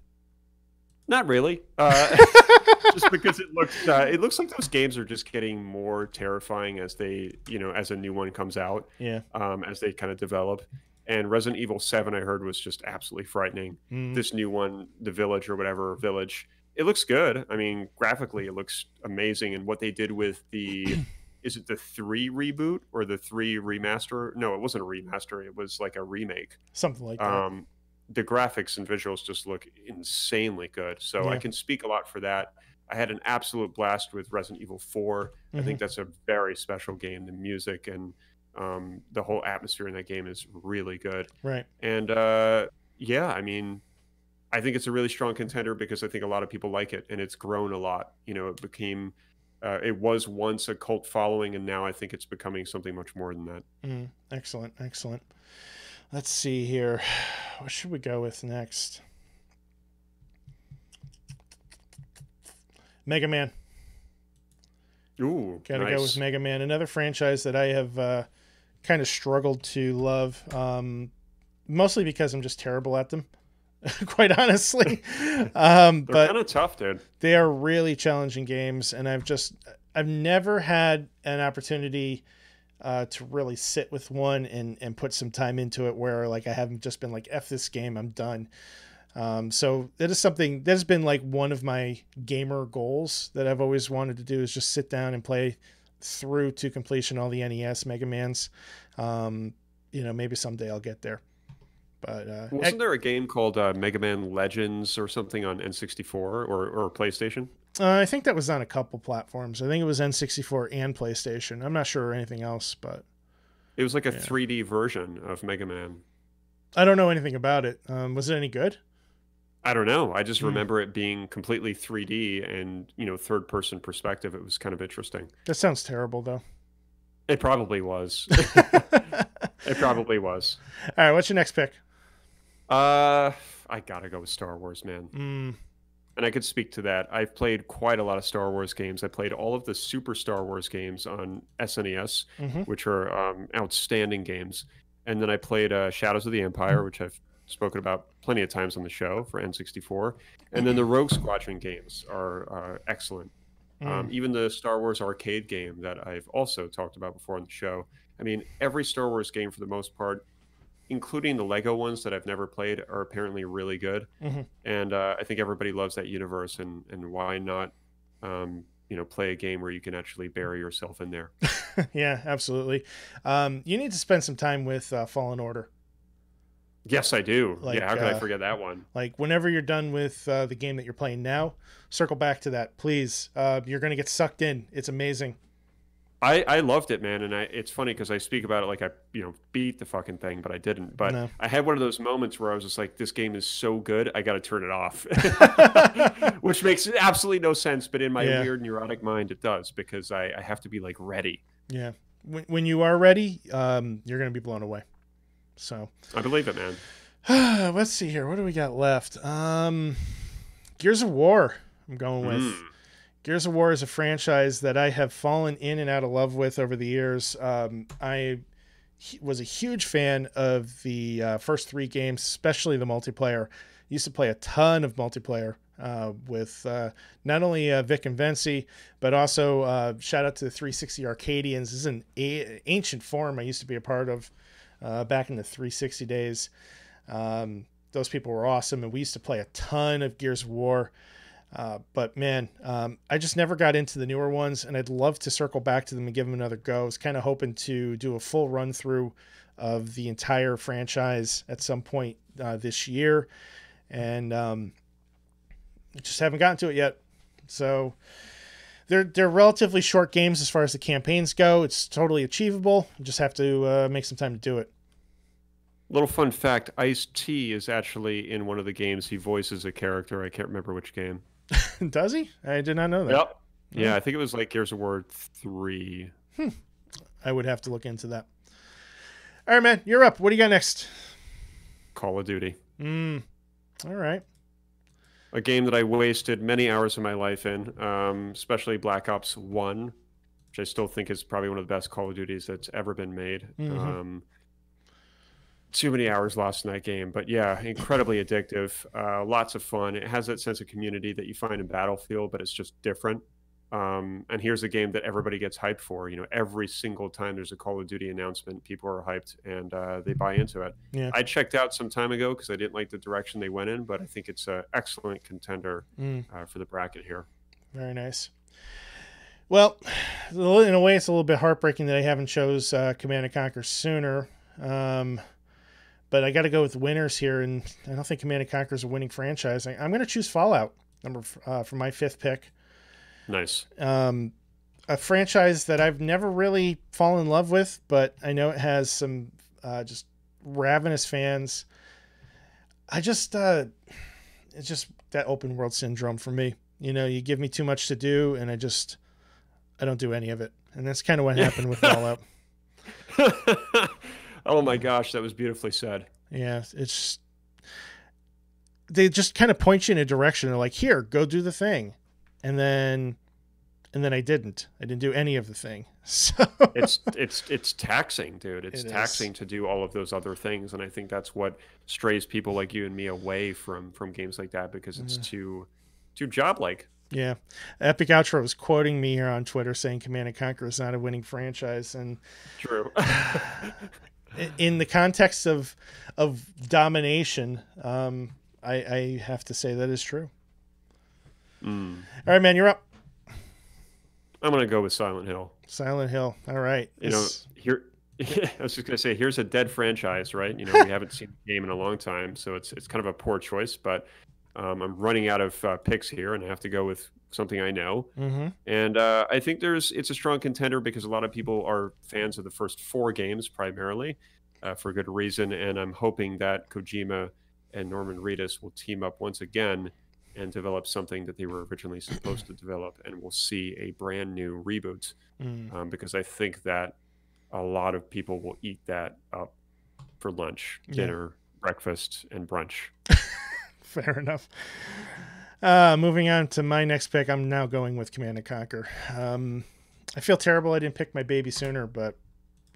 Not really. Just because it looks like those games are just getting more terrifying as they, as a new one comes out. Yeah. As they kind of develop. And Resident Evil 7, I heard, was just absolutely frightening. This new one, The Village or whatever, Village, it looks good. I mean, graphically, it looks amazing. And what they did with is it the 3 reboot or the 3 remaster? No, it wasn't a remaster. It was like a remake. Something like that. The graphics and visuals just look insanely good. So I can speak a lot for that. I had an absolute blast with Resident Evil 4. I think that's a very special game. The music and the whole atmosphere in that game is really good. Right. And I mean, I think it's a really strong contender because I think a lot of people like it, and it's grown a lot. It became, it was once a cult following, and now I think it's becoming something much more than that. Excellent. Let's see here. What should we go with next? Mega Man. Ooh, Gotta go with Mega Man. Another franchise that I have kind of struggled to love, mostly because I'm just terrible at them, quite honestly. They're but kind of tough, dude. They are really challenging games, and I've never had an opportunity to really sit with one and put some time into it where like I haven't just been like, F this game, I'm done. So that is something that has been like one of my gamer goals that I've always wanted to do, is just sit down and play through to completion all the NES Mega Mans. Maybe someday I'll get there. But wasn't there a game called Mega Man Legends or something on N64 or PlayStation? I think that was on a couple platforms. I think it was N64 and PlayStation. I'm not sure anything else, but it was like a 3D version of Mega Man. I don't know anything about it. Was it any good? I don't know. I just remember it being completely 3D and, third person perspective. It was kind of interesting. That sounds terrible, though. It probably was. It probably was. All right, what's your next pick? I gotta go with Star Wars, man. And I could speak to that. I've played quite a lot of Star Wars games. I played all of the Super Star Wars games on SNES, which are outstanding games. And then I played Shadows of the Empire, which I've spoken about plenty of times on the show for N64. And then the Rogue Squadron games are excellent. Even the Star Wars arcade game that I've also talked about before on the show. I mean, every Star Wars game, for the most part, including the Lego ones that I've never played, are apparently really good. And I think everybody loves that universe, and why not, play a game where you can actually bury yourself in there. Yeah, absolutely. You need to spend some time with Fallen Order. Yes, I do. Like, how could I forget that one? Like, whenever you're done with the game that you're playing now, circle back to that, please. You're going to get sucked in. It's amazing. I loved it, man, and it's funny because I speak about it like I beat the fucking thing, but I didn't. But No. I had one of those moments where I was just like, this game is so good, I got to turn it off, which makes absolutely no sense. But in my weird neurotic mind, it does, because I have to be like ready. Yeah, when you are ready, you're gonna be blown away. So I believe it, man. Let's see here. What do we got left? Gears of War. I'm going with. Gears of War is a franchise that I have fallen in and out of love with over the years. I was a huge fan of the first 3 games, especially the multiplayer. Used to play a ton of multiplayer with not only Vic and Vinci, but also shout out to the 360 Arcadians. This is an ancient forum I used to be a part of back in the 360 days. Those people were awesome, and we used to play a ton of Gears of War. But man, I just never got into the newer ones, and I'd love to circle back to them and give them another go. I was kind of hoping to do a full run through of the entire franchise at some point this year, and just haven't gotten to it yet. So they're relatively short games as far as the campaigns go. It's totally achievable. You just have to make some time to do it. Little fun fact, Ice-T is actually in one of the games. He voices a character. I can't remember which game. Does he? I did not know that. Yep. Yeah, I think it was like Gears of War 3. I would have to look into that. All right, man, you're up. What do you got next? Call of Duty. All right. A game that I wasted many hours of my life in, especially Black Ops 1, which I still think is probably one of the best Call of Duties that's ever been made. Too many hours lost in that game, but yeah, incredibly addictive. Lots of fun. It has that sense of community that you find in Battlefield, but it's just different. And here's a game that everybody gets hyped for. Every single time there's a Call of Duty announcement, people are hyped, and they buy into it. Yeah. I checked out some time ago because I didn't like the direction they went in, but I think it's an excellent contender for the bracket here. Very nice. Well, in a way, it's a little bit heartbreaking that I haven't chose Command & Conquer sooner. But I got to go with winners here, and I don't think Command & Conquer is a winning franchise. I'm going to choose Fallout for my 5th pick. Nice. A franchise that I've never really fallen in love with, but I know it has some just ravenous fans. It's just that open world syndrome for me. You give me too much to do, and I don't do any of it. And that's kind of what happened with Fallout. Oh my gosh, that was beautifully said. Yeah, they just kind of point you in a direction. They're like, here, go do the thing. And then I didn't do any of the thing. So it's taxing, dude. It's taxing to do all of those other things. And I think that's what strays people like you and me away from games like that, because it's too job-like. Yeah. Epic Outro was quoting me here on Twitter saying Command & Conquer is not a winning franchise. And true. In the context of domination, I have to say that is true. All right, man, you're up. I'm going to go with Silent Hill. Silent Hill. All right. Here, I was just going to say, here's a dead franchise, right? We haven't seen the game in a long time, so it's kind of a poor choice, but I'm running out of picks here, and I have to go with something I know. And I think it's a strong contender because a lot of people are fans of the first 4 games primarily for good reason. And I'm hoping that Kojima and Norman Reedus will team up once again and develop something that they were originally supposed to develop. And we'll see a brand new reboot because I think that a lot of people will eat that up for lunch, dinner, breakfast, and brunch. Fair enough. Moving on to my next pick, I'm now going with Command & Conquer. I feel terrible I didn't pick my baby sooner, but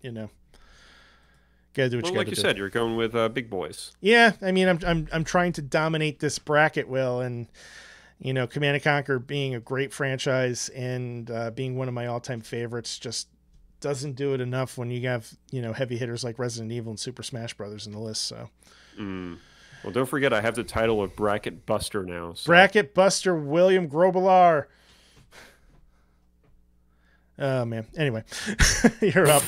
gotta do what you gotta do. Like you said, you're going with big boys. Yeah, I mean, I'm trying to dominate this bracket, Will, and Command & Conquer being a great franchise and being one of my all-time favorites just doesn't do it enough when you have heavy hitters like Resident Evil and Super Smash Brothers in the list. So. Well, don't forget, I have the title of Bracket Buster now. So. Bracket Buster William Grobelar. Oh, man. Anyway, you're up.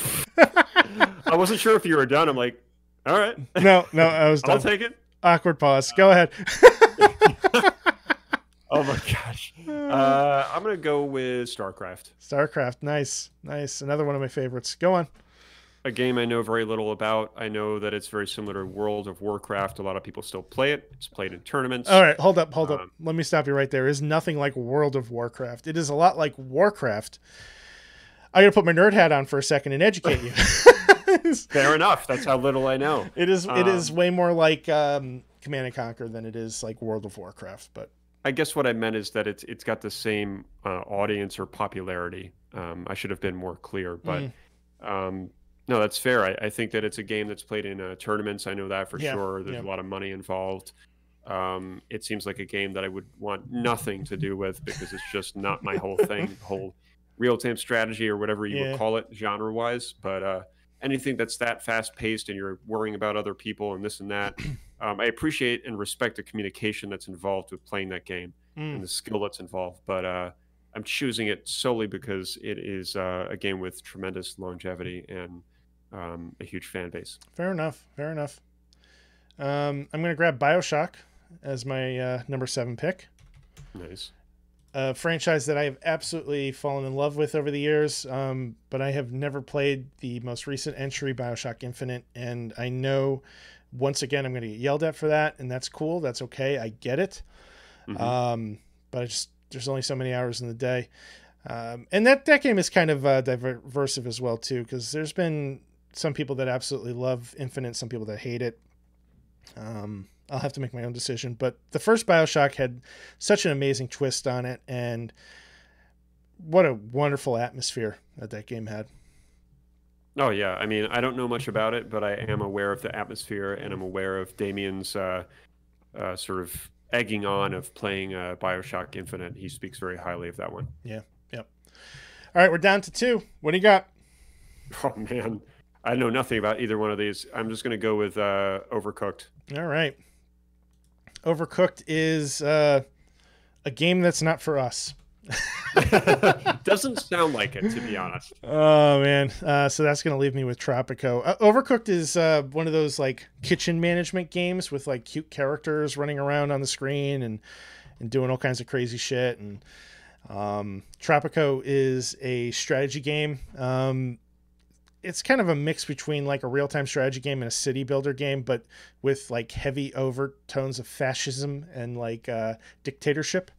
I wasn't sure if you were done. I'm like, all right. No, I was done. I'll take it. Awkward pause. Go ahead. Oh my gosh. I'm gonna go with StarCraft. StarCraft, nice, nice. Another one of my favorites. Go on. A game I know very little about. I know that it's very similar to World of Warcraft. A lot of people still play it. It's played in All tournaments. right, hold up. Let me stop you right there. Is nothing like World of Warcraft. It is a lot like Warcraft. I gotta put my nerd hat on for a second and educate you. Fair enough. That's how little I know. It is way more like Command and Conquer than it is like World of Warcraft. But I guess what I meant is that it's got the same audience or popularity. I should have been more clear, but no, that's fair. I think that it's a game that's played in tournaments. I know that for sure. There's a lot of money involved. It seems like a game that I would want nothing to do with because it's just not my whole thing, whole real-time strategy or whatever you would call it genre-wise. But anything that's that fast-paced and you're worrying about other people and this and that, I appreciate and respect the communication that's involved with playing that game and the skill that's involved. But I'm choosing it solely because it is a game with tremendous longevity and a huge fan base. Fair enough. I'm going to grab BioShock as my number 7 pick. Nice. A franchise that I have absolutely fallen in love with over the years, but I have never played the most recent entry, BioShock Infinite, and I know, once again, I'm going to get yelled at for that, and that's cool. That's okay. I get it. But there's only so many hours in the day. And that game is kind of diversive as well, too, because there's been some people that absolutely love Infinite, some people that hate it. I'll have to make my own decision. But the first BioShock had such an amazing twist on it, and what a wonderful atmosphere that game had. Oh, yeah. I mean, I don't know much about it, but I am aware of the atmosphere, and I'm aware of Damien's sort of egging on of playing BioShock Infinite. He speaks very highly of that one. Yeah. Yep. All right, we're down to 2. What do you got? Oh, man. I know nothing about either one of these. I'm just going to go with Overcooked. All right. Overcooked is a game that's not for us. Doesn't sound like it, to be honest. Oh, man. So that's going to leave me with Tropico. Overcooked is one of those like kitchen management games with like cute characters running around on the screen and doing all kinds of crazy shit. And Tropico is a strategy game. It's kind of a mix between like a real-time strategy game and a city builder game, but with like heavy overtones of fascism and like dictatorship.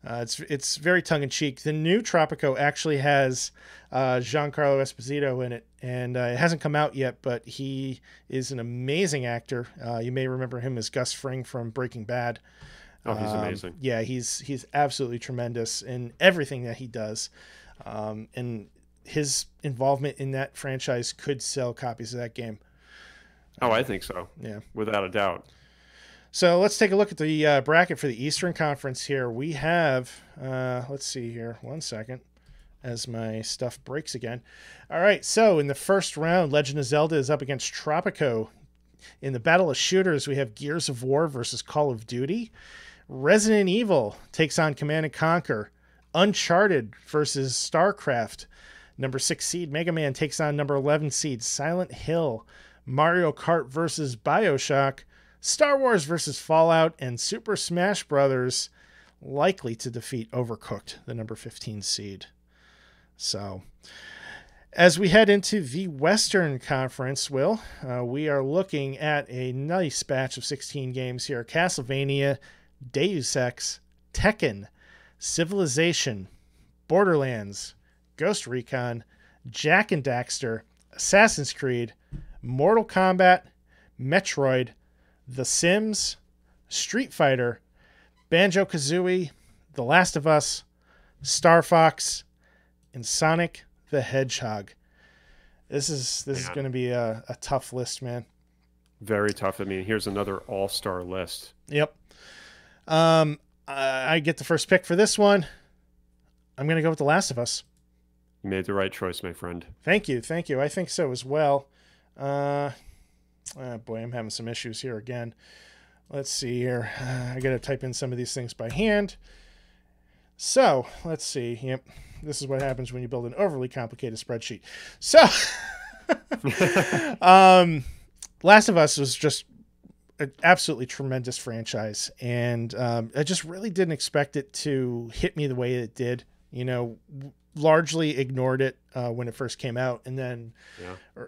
It's very tongue-in-cheek. The new Tropico actually has Giancarlo Esposito in it, and it hasn't come out yet, but he is an amazing actor. You may remember him as Gus Fring from Breaking Bad. Oh, he's amazing. Yeah, he's absolutely tremendous in everything that he does. And his involvement in that franchise could sell copies of that game. Oh, I think so. Yeah. Without a doubt. So let's take a look at the bracket for the Eastern Conference here. We have, let's see here, 1 second as my stuff breaks again. All right, so in the first round, Legend of Zelda is up against Tropico. In the Battle of Shooters, we have Gears of War versus Call of Duty. Resident Evil takes on Command & Conquer. Uncharted versus StarCraft. Number 6 seed Mega Man takes on number 11 seed Silent Hill. Mario Kart versus BioShock. Star Wars versus Fallout, and Super Smash Brothers likely to defeat Overcooked, the number 15 seed. So, as we head into the Western Conference, Will, we are looking at a nice batch of 16 games here. Castlevania, Deus Ex, Tekken, Civilization, Borderlands, Ghost Recon, Jak and Daxter, Assassin's Creed, Mortal Kombat, Metroid, The Sims, Street Fighter, Banjo-Kazooie, The Last of Us, Star Fox, and Sonic the Hedgehog. This is going to be a tough list, man. Very tough. I mean, here's another all-star list. Yep. I get the first pick for this one. I'm going to go with The Last of Us. You made the right choice, my friend. Thank you. I think so as well. Oh boy, I'm having some issues here again. Let's see here. I got to type in some of these things by hand. So let's see. Yep. This is what happens when you build an overly complicated spreadsheet. So, Last of Us was just an absolutely tremendous franchise, and I just really didn't expect it to hit me the way it did. Largely ignored it when it first came out, and then,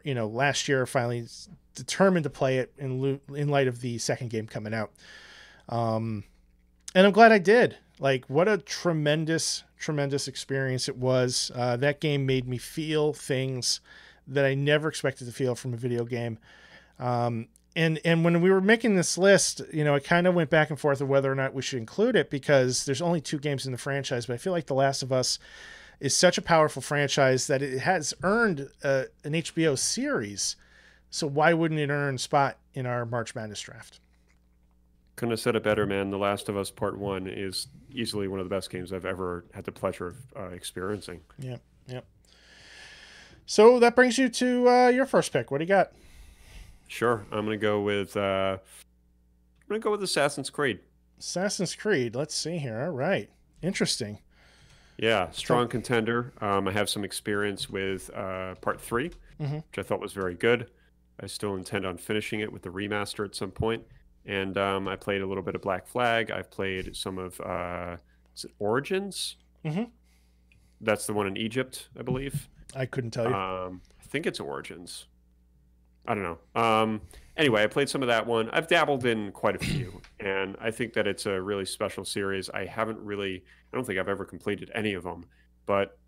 last year finally determined to play it in light of the second game coming out. And I'm glad I did. Like, what a tremendous experience it was. That game made me feel things that I never expected to feel from a video game. And when we were making this list, I kind of went back and forth of whether or not we should include it, because there's only 2 games in the franchise, but I feel like The Last of Us is such a powerful franchise that it has earned an HBO series. So why wouldn't it earn a spot in our March Madness draft? Couldn't have said it better, man. The Last of Us Part 1 is easily one of the best games I've ever had the pleasure of experiencing. Yep. So that brings you to your first pick. What do you got? Sure. I'm gonna go with Assassin's Creed. Assassin's Creed. Let's see here. All right. Interesting. Yeah, strong contender. I have some experience with Part 3, which I thought was very good. I still intend on finishing it with the remaster at some point. And I played a little bit of Black Flag. I've played some of is it Origins? Mm-hmm. That's the one in Egypt, I believe. I couldn't tell you. I think it's Origins. I don't know. Anyway, I played some of that one. I've dabbled in quite a few, and I think that it's a really special series. I don't think I've ever completed any of them, but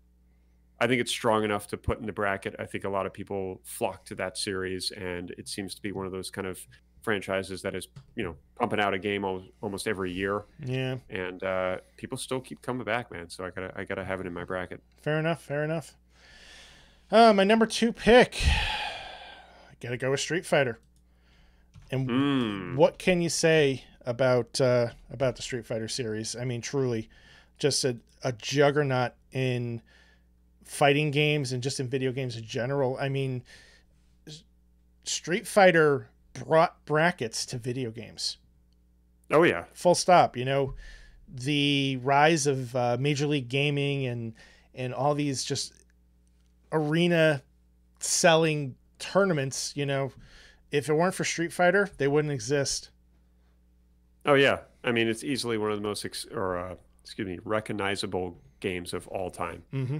I think it's strong enough to put in the bracket. I think a lot of people flock to that series, and it seems to be one of those kind of franchises that is, pumping out a game almost every year. Yeah. And people still keep coming back, man. So I gotta have it in my bracket. Fair enough. My number 2 pick, I gotta go with Street Fighter. And what can you say about the Street Fighter series? I mean, truly, just a juggernaut in fighting games and just in video games in general. I mean, Street Fighter brought brackets to video games. Oh yeah, full stop. The rise of Major League Gaming and all these just arena selling tournaments, if it weren't for Street Fighter, they wouldn't exist. Oh yeah, I mean, it's easily one of the most recognizable games of all time. Mm-hmm.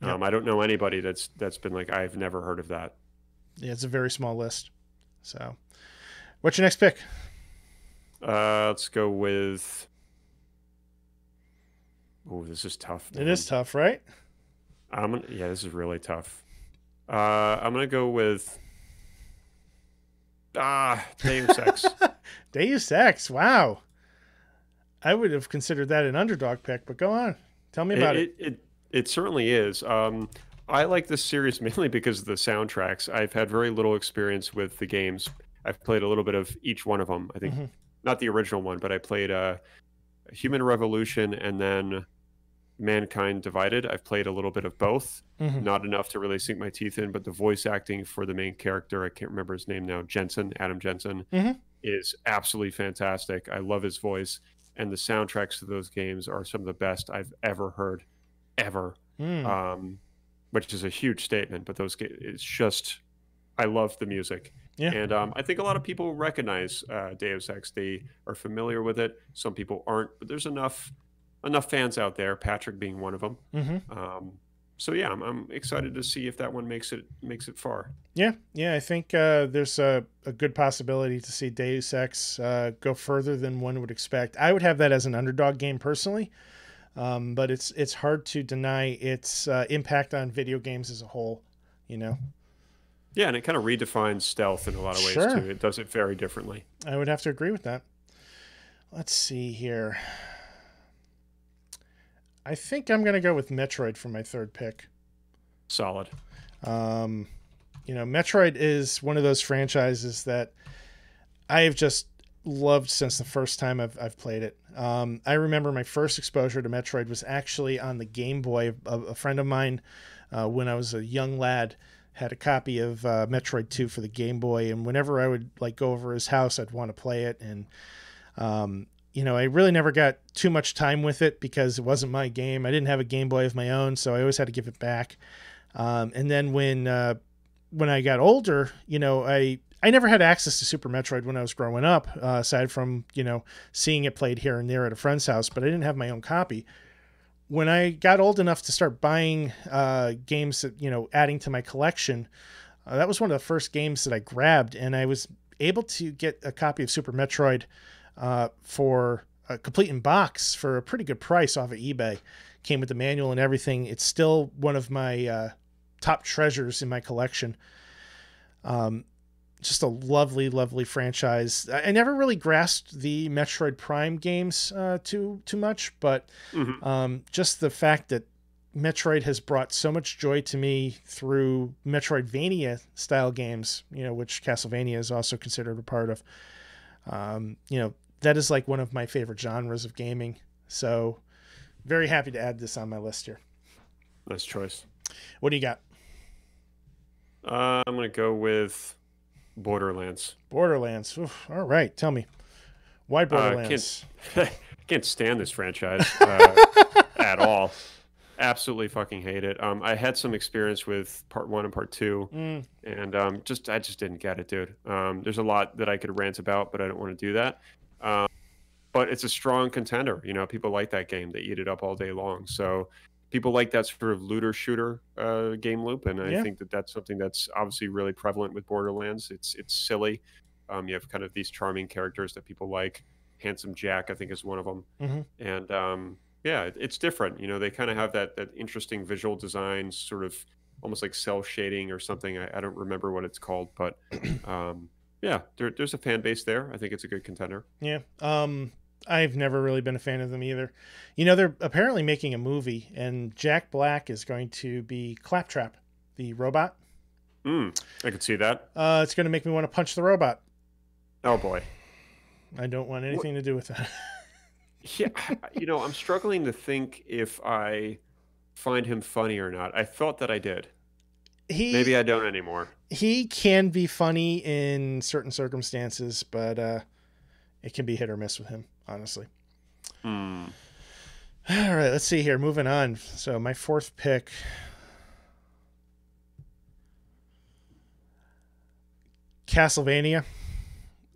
Yep. I don't know anybody that's been like, I've never heard of that. Yeah, it's a very small list. So, what's your next pick? Let's go with. Oh, this is tough, man. It is tough, right? This is really tough. I'm gonna go with Deus Ex. Deus Ex. Wow. I would have considered that an underdog pick, but go on. Tell me about it. It certainly is. I like this series mainly because of the soundtracks. I've had very little experience with the games. I've played a little bit of each one of them. I think not the original one, but I played Human Revolution and then Mankind Divided. I've played a little bit of both. Not enough to really sink my teeth in, but the voice acting for the main character, I can't remember his name now, Adam Jensen, is absolutely fantastic. I love his voice, and the soundtracks to those games are some of the best I've ever heard, ever. Which is a huge statement, but it's just, I love the music. Yeah. And I think a lot of people recognize Deus Ex. They are familiar with it. Some people aren't, but there's enough fans out there, Patrick being one of them. So yeah, I'm excited to see if that one makes it far. Yeah, I think there's a good possibility to see Deus Ex go further than one would expect. I would have that as an underdog game personally. But it's hard to deny its impact on video games as a whole, Yeah, and it kind of redefines stealth in a lot of ways too. It does it very differently. I would have to agree with that. Let's see here. I think I'm going to go with Metroid for my third pick. Solid. Metroid is one of those franchises that I have just loved since the first time I've played it. I remember my first exposure to Metroid was actually on the Game Boy. A friend of mine, when I was a young lad, had a copy of Metroid 2 for the Game Boy, and whenever I would go over his house, I'd want to play it. And I really never got too much time with it because it wasn't my game. I didn't have a Game Boy of my own, so I always had to give it back. And then when I got older, I never had access to Super Metroid when I was growing up, aside from, seeing it played here and there at a friend's house, but I didn't have my own copy. When I got old enough to start buying games that, adding to my collection, that was one of the first games that I grabbed, and I was able to get a copy of Super Metroid for a complete in box for a pretty good price off of eBay. Came with the manual and everything. It's still one of my top treasures in my collection. Just a lovely, lovely franchise. I never really grasped the Metroid Prime games too much, but just the fact that Metroid has brought so much joy to me through Metroidvania style games, which Castlevania is also considered a part of. That is like one of my favorite genres of gaming. So very happy to add this on my list here. Nice choice. What do you got? I'm going to go with Borderlands. Borderlands. Oof, all right. Tell me. Why Borderlands? I can't stand this franchise at all. Absolutely fucking hate it. I had some experience with part 1 and part 2, and I just didn't get it, dude. There's a lot that I could rant about, but I don't want to do that. But it's a strong contender. People like that game. They eat it up all day long. So people like that sort of looter shooter game loop, and I think that's something that's obviously really prevalent with Borderlands. It's silly. You have kind of these charming characters that people like. Handsome Jack, I think, is one of them, and it's different. They kind of have that interesting visual design, sort of almost like cell shading or something. I don't remember what it's called, but there's a fan base there. I think it's a good contender. Yeah. I've never really been a fan of them either. They're apparently making a movie, and Jack Black is going to be Claptrap, the robot. I could see that. It's going to make me want to punch the robot. Oh, boy. I don't want anything to do with that. Yeah, I'm struggling to think if I find him funny or not. I thought that I did. Maybe I don't anymore. He can be funny in certain circumstances, but it can be hit or miss with him, honestly. All right, let's see here. Moving on. So my fourth pick. Castlevania.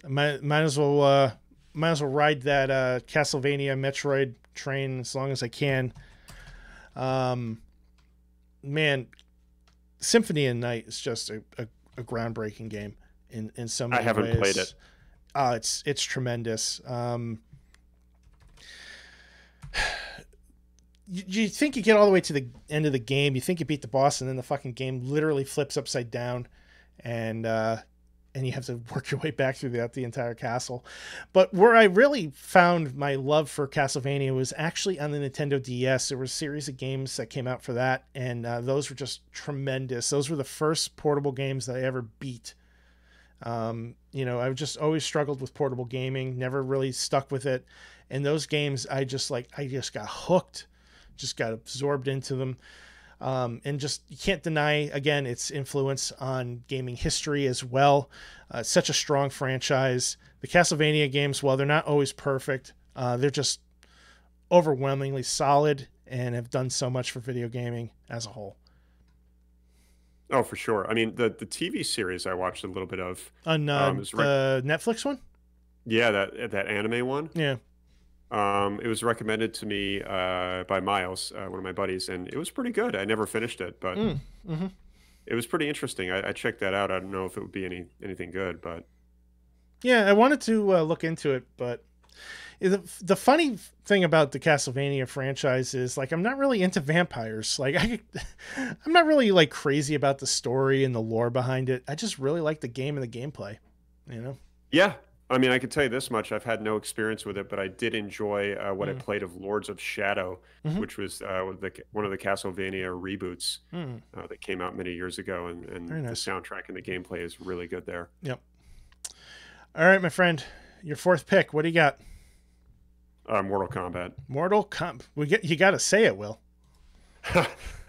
Might as well ride that Castlevania Metroid train as long as I can. Man, Symphony of Night is just a groundbreaking game in so many ways. I haven't played it. It's tremendous. You think you get all the way to the end of the game, you think you beat the boss, and then the fucking game literally flips upside down, and you have to work your way back through the entire castle. But where I really found my love for Castlevania was actually on the Nintendo DS. There were a series of games that came out for that, and those were just tremendous. Those were the first portable games that I ever beat. I've just always struggled with portable gaming, never really stuck with it. And those games, I just got hooked, just got absorbed into them. And just, you can't deny, again, its influence on gaming history as well. Such a strong franchise. The Castlevania games, while they're not always perfect, they're just overwhelmingly solid and have done so much for video gaming as a whole. Oh, for sure. I mean, the TV series I watched a little bit of. On the Netflix one? Yeah, that anime one. Yeah. It was recommended to me by Miles, one of my buddies, and it was pretty good. I never finished it, but it was pretty interesting. I checked that out. I don't know if it would be anything good, but yeah, I wanted to look into it. But the funny thing about the Castlevania franchise is, like, I'm not really into vampires. Like, I'm not really like crazy about the story and the lore behind it. I just really like the game and the gameplay. Yeah. I mean, I can tell you this much. I've had no experience with it, but I did enjoy what I played of Lords of Shadow, which was one of the Castlevania reboots that came out many years ago. And nice. The soundtrack and the gameplay is really good there. Yep. All right, my friend. Your fourth pick. What do you got? Mortal Kombat. Mortal Kombat. You got to say it, Will.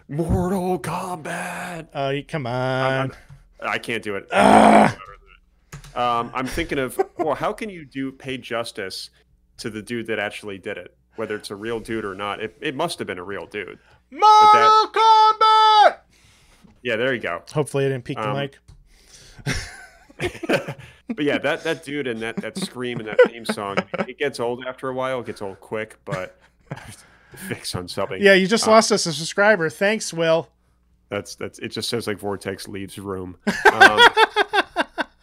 Mortal Kombat. Oh, come on. I can't do it. I'm thinking of, how can you pay justice to the dude that actually did it? Whether it's a real dude or not. It must have been a real dude. Mortal Kombat! Yeah, there you go. Hopefully I didn't peek the mic. But yeah, that dude and that scream and that theme song, I mean, it gets old after a while. It gets old quick, but fix on subbing. Yeah, you just lost us a subscriber. Thanks, Will. That's it. Just says like Vortex leaves room.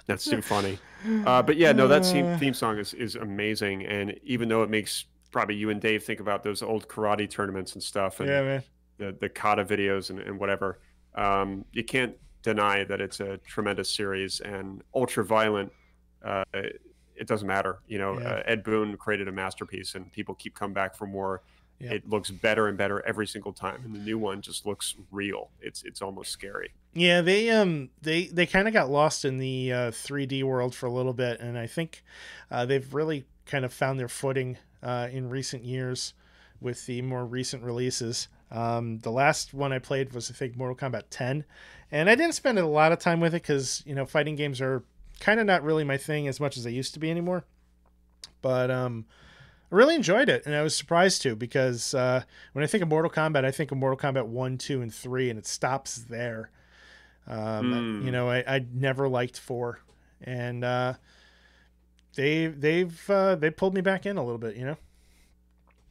That's too funny. But yeah, no, that theme song is amazing. And even though it makes probably you and Dave think about those old karate tournaments and stuff, and yeah, man. the kata videos and whatever, you can't deny that it's a tremendous series and ultra violent. It doesn't matter. Ed Boon created a masterpiece, and people keep coming back for more. Yep. It looks better and better every single time, and the new one just looks real. It's almost scary. Yeah, they kind of got lost in the 3D world for a little bit, and I think they've really kind of found their footing in recent years with the more recent releases. The last one I played was, I think, Mortal Kombat 10, and I didn't spend a lot of time with it because fighting games are kind of not really my thing as much as they used to be anymore. But I really enjoyed it, and I was surprised too, because when I think of Mortal Kombat, I think of Mortal Kombat 1, 2, and 3, and it stops there. I never liked 4, and they pulled me back in a little bit.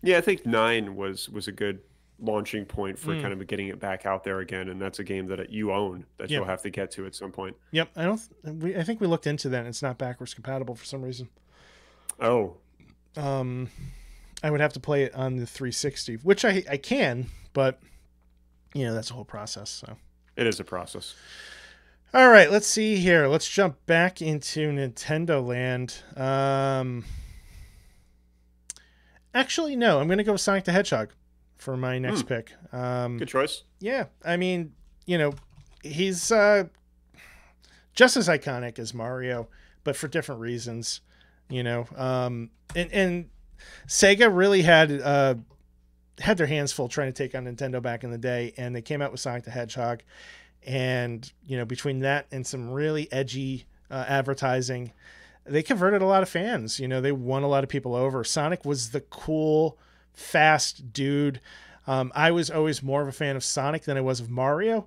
Yeah, I think 9 was a good launching point for kind of getting it back out there again, and that's a game that you own that you'll have to get to at some point. Yep, I think we looked into that, and it's not backwards compatible for some reason. Oh. I would have to play it on the 360, which I can, but that's a whole process. So it is a process. All right, let's see here. Let's jump back into Nintendo land. Actually, no, I'm going to go with Sonic the Hedgehog for my next pick. Good choice. Yeah, I mean, he's just as iconic as Mario, but for different reasons. And Sega really had their hands full trying to take on Nintendo back in the day, and they came out with Sonic the Hedgehog, and between that and some really edgy advertising, they converted a lot of fans. They won a lot of people over. Sonic was the cool, fast dude. I was always more of a fan of Sonic than I was of Mario,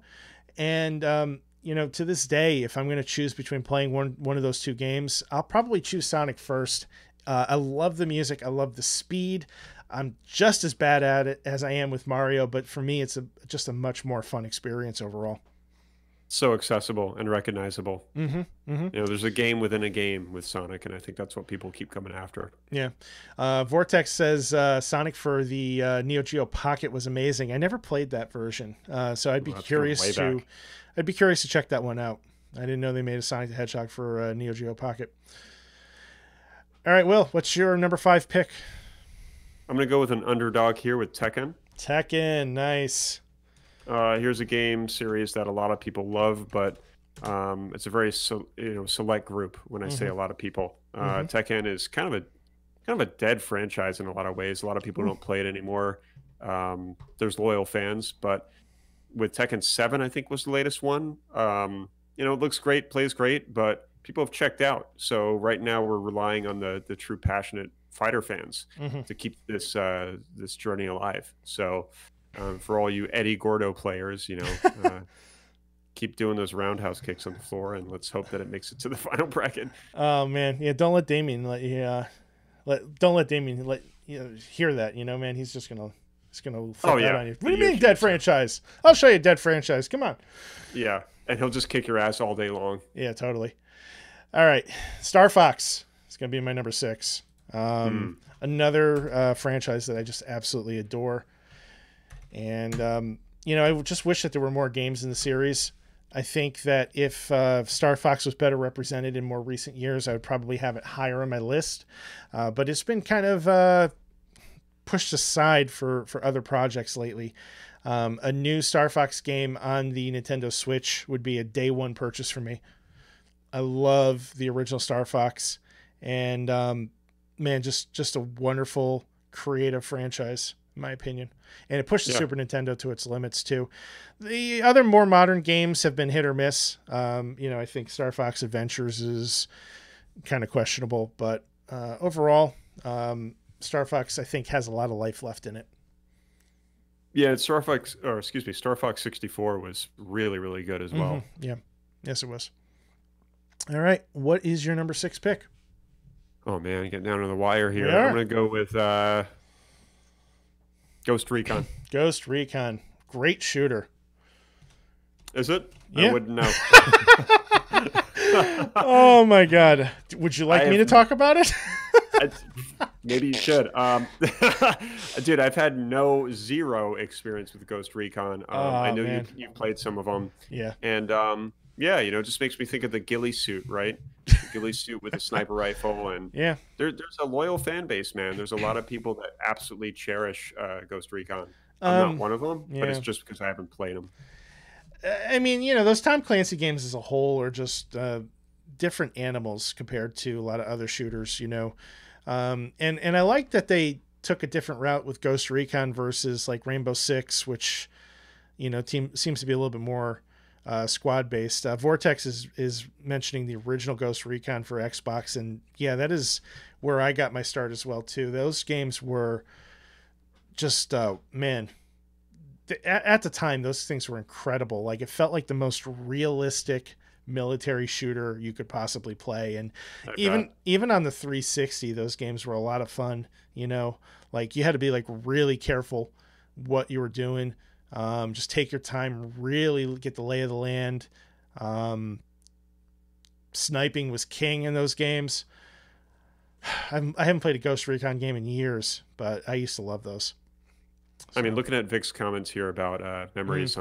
and to this day, if I'm going to choose between playing one of those two games, I'll probably choose Sonic first. I love the music. I love the speed. I'm just as bad at it as I am with Mario, but for me, it's just a much more fun experience overall. So accessible and recognizable. Mm-hmm, mm-hmm. There's a game within a game with Sonic, and I think that's what people keep coming after. Yeah. Vortex says Sonic for the Neo Geo Pocket was amazing. I never played that version, so I'd be curious to check that one out. I didn't know they made a Sonic the Hedgehog for Neo Geo Pocket. All right, Will, what's your number 5 pick? I'm going to go with an underdog here with Tekken. Tekken, nice. Here's a game series that a lot of people love, but it's a very select group. When I say a lot of people, Tekken is kind of a dead franchise in a lot of ways. A lot of people don't play it anymore. There's loyal fans, but with Tekken 7, I think was the latest one. It looks great, plays great, but people have checked out. So right now we're relying on the true passionate fighter fans to keep this journey alive. So for all you Eddie Gordo players, keep doing those roundhouse kicks on the floor, and let's hope that it makes it to the final bracket. Oh man, yeah. Don't let Damien hear that. Man, he's just gonna flip out on you. What do you mean dead franchise? I'll show you a dead franchise. Come on. Yeah, and he'll just kick your ass all day long. Yeah, totally. All right, Star Fox is gonna be my number 6. Another franchise that I just absolutely adore. And, I just wish that there were more games in the series. I think that if Star Fox was better represented in more recent years, I would probably have it higher on my list. But it's been kind of pushed aside for other projects lately. A new Star Fox game on the Nintendo Switch would be a day one purchase for me. I love the original Star Fox. And, man, just a wonderful, creative franchise, in my opinion. And it pushed the Super Nintendo to its limits too. The other more modern games have been hit or miss. I think Star Fox Adventures is kind of questionable, but overall, Star Fox I think has a lot of life left in it. Yeah, Star Fox 64 was really, really good as well. Yeah, yes, it was. All right. What is your number 6 pick? Oh man, getting down to the wire here. We are. I'm gonna go with Ghost Recon. Ghost Recon. Great shooter. Is it? Yeah. I wouldn't know. Oh my god. Would you like me to talk about it? Maybe you should. Dude, I've had zero experience with Ghost Recon. I know you've played some of them. Yeah. And yeah, it just makes me think of the ghillie suit, right? The ghillie suit with a sniper rifle. And yeah, there's a loyal fan base, man. There's a lot of people that absolutely cherish Ghost Recon. I'm not one of them, but it's just because I haven't played them. I mean, those Tom Clancy games as a whole are just different animals compared to a lot of other shooters, and I like that they took a different route with Ghost Recon versus like Rainbow Six, which seems to be a little bit more squad based. Vortex is mentioning the original Ghost Recon for Xbox, and yeah, that is where I got my start as well too. Those games were just man. At the time, those things were incredible. Like, it felt like the most realistic military shooter you could possibly play. And even on the 360, those games were a lot of fun. Like, you had to be like really careful what you were doing. Just take your time, really get the lay of the land. Sniping was king in those games. I haven't played a Ghost Recon game in years, but I used to love those. I mean, looking at Vic's comments here about memories